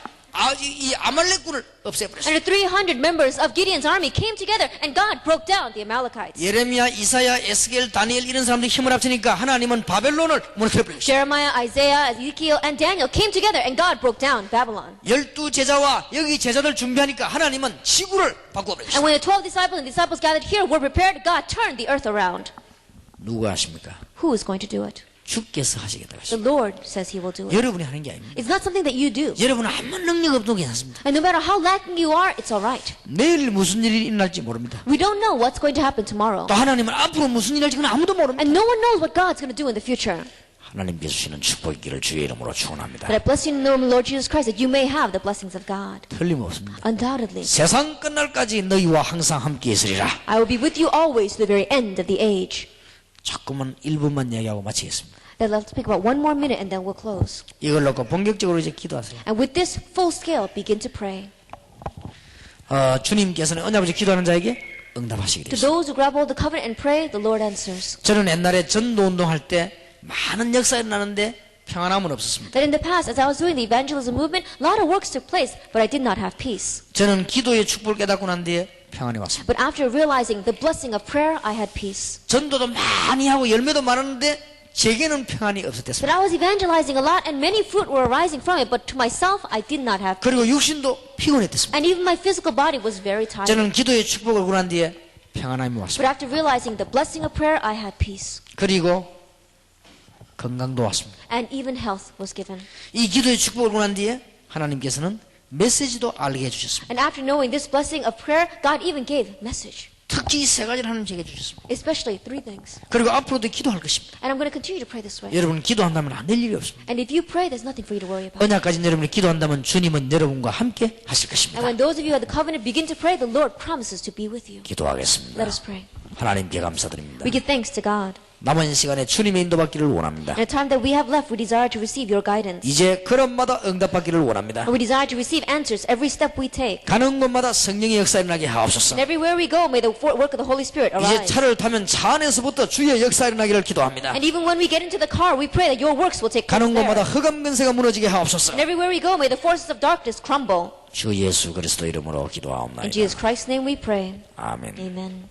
이 아말렉군을 없애버렸어요. And the 300 members of Gideon's army came together and God broke down the Amalekites. 예레미야, 이사야, 에스겔, 다니엘 이런 사람들이 힘을 합치니까 하나님은 바벨론을 무너뜨려버렸어요. Jeremiah, Isaiah, Ezekiel, and Daniel came together and God broke down Babylon. 12 제자와 여기 제자들 준비하니까 하나님은 지구를 바꿔버렸어요. And when the 12 disciples and disciples gathered here were prepared, God turned the earth around. 누가 하십니까? Who is going to do it? 주께서 하시겠다고 The 하십니다. Lord says He will do it. 여러분이 하는 게 아닙니다. It's not something that you do. 여러분은 아무 능력 없어도 괜찮습니다. And no matter how lacking you are, it's all right. 내일 무슨 일이 일어날지 모릅니다. We don't know what's going to happen tomorrow. 또 하나님은 앞으로 무슨 일이 할지 그건 아무도 모릅니다. And no one knows what God's going to do in the future. 하나님께서 주시는 축복의 길을 주의 이름으로 축원합니다. But I bless you in the name of the Lord Jesus Christ that you may have the blessings of God. 틀림없습니다. Undoubtedly. 세상 끝날까지 너희와 항상 함께 있으리라. I will be with you always to the very end of the age. 자꾸만 1분만 얘기하고 마치겠습니다. Then let's speak about one more minute and then we'll close. 이걸 놓고 본격적으로 이제 기도하세요. And with this full scale, begin to pray. 주님께서는 언제부터 기도하는 자에게 응답하시게 To 되었습니다. those who grab hold of the covenant and pray, the Lord answers. 저는 옛날에 전도운동 할 때 많은 역사가 일어나는데 평안함은 없었습니다. That in the past, as I was doing the evangelism movement, a lot of works took place, but I did not have peace. 저는 기도의 축복을 깨닫고 난 뒤에 평안이 왔습니다. But after realizing the blessing of prayer, I had peace. 전도도 많이 하고 열매도 많았는데 제게는 평안이 But 없었댔습니다. I was evangelizing a lot and many fruit were arising from it, but to myself, I did not have peace. 그리고 육신도 피곤했댔습니다. And even my physical body was very tired. 저는 기도의 축복을 얻고 난 뒤에 평안함이 But 왔습니다. after realizing the blessing of prayer, I had peace. 그리고 건강도 왔습니다. And even health was given. 이 기도의 축복을 얻고 난 뒤에 하나님께서는 메시지도 알게 해주셨습니다. And after knowing this blessing of prayer, God even gave message. 특히 세 가지를 하나님 제게 주셨습니다. Especially three things. 그리고 앞으로도 기도할 것입니다. And I'm going to continue to pray this way. 여러분 기도한다면 안 될 일이 없습니다. And if you pray, there's nothing for you to worry about. 언약까지 여러분이 기도한다면 주님은 여러분과 함께 하실 And 것입니다. when those of you who have the covenant begin to pray, the Lord promises to be with you. 기도하겠습니다. Let us pray. 하나님께 감사드립니다. We give thanks to God. 남은 시간에 주님의 인도받기를 원합니다. In the time that we have left, we desire to receive your guidance. 이제 걸음마다 응답받기를 원합니다. And we desire to receive answers every step we take. 가는 곳마다 성령의 역사 일어나게 하옵소서. And everywhere we go, may the work of the Holy Spirit 이제 arise. 차를 타면 차 안에서부터 주의 역사 일어나기를 기도합니다. And even when we get into the car, we pray that your works will take place 가는 곳마다 there. 흑암 근세가 무너지게 하옵소서. And everywhere we go, may the forces of darkness crumble. 주 예수 그리스도 이름으로 In 기도하옵나이다. Jesus Christ's name we pray. 아멘. Amen.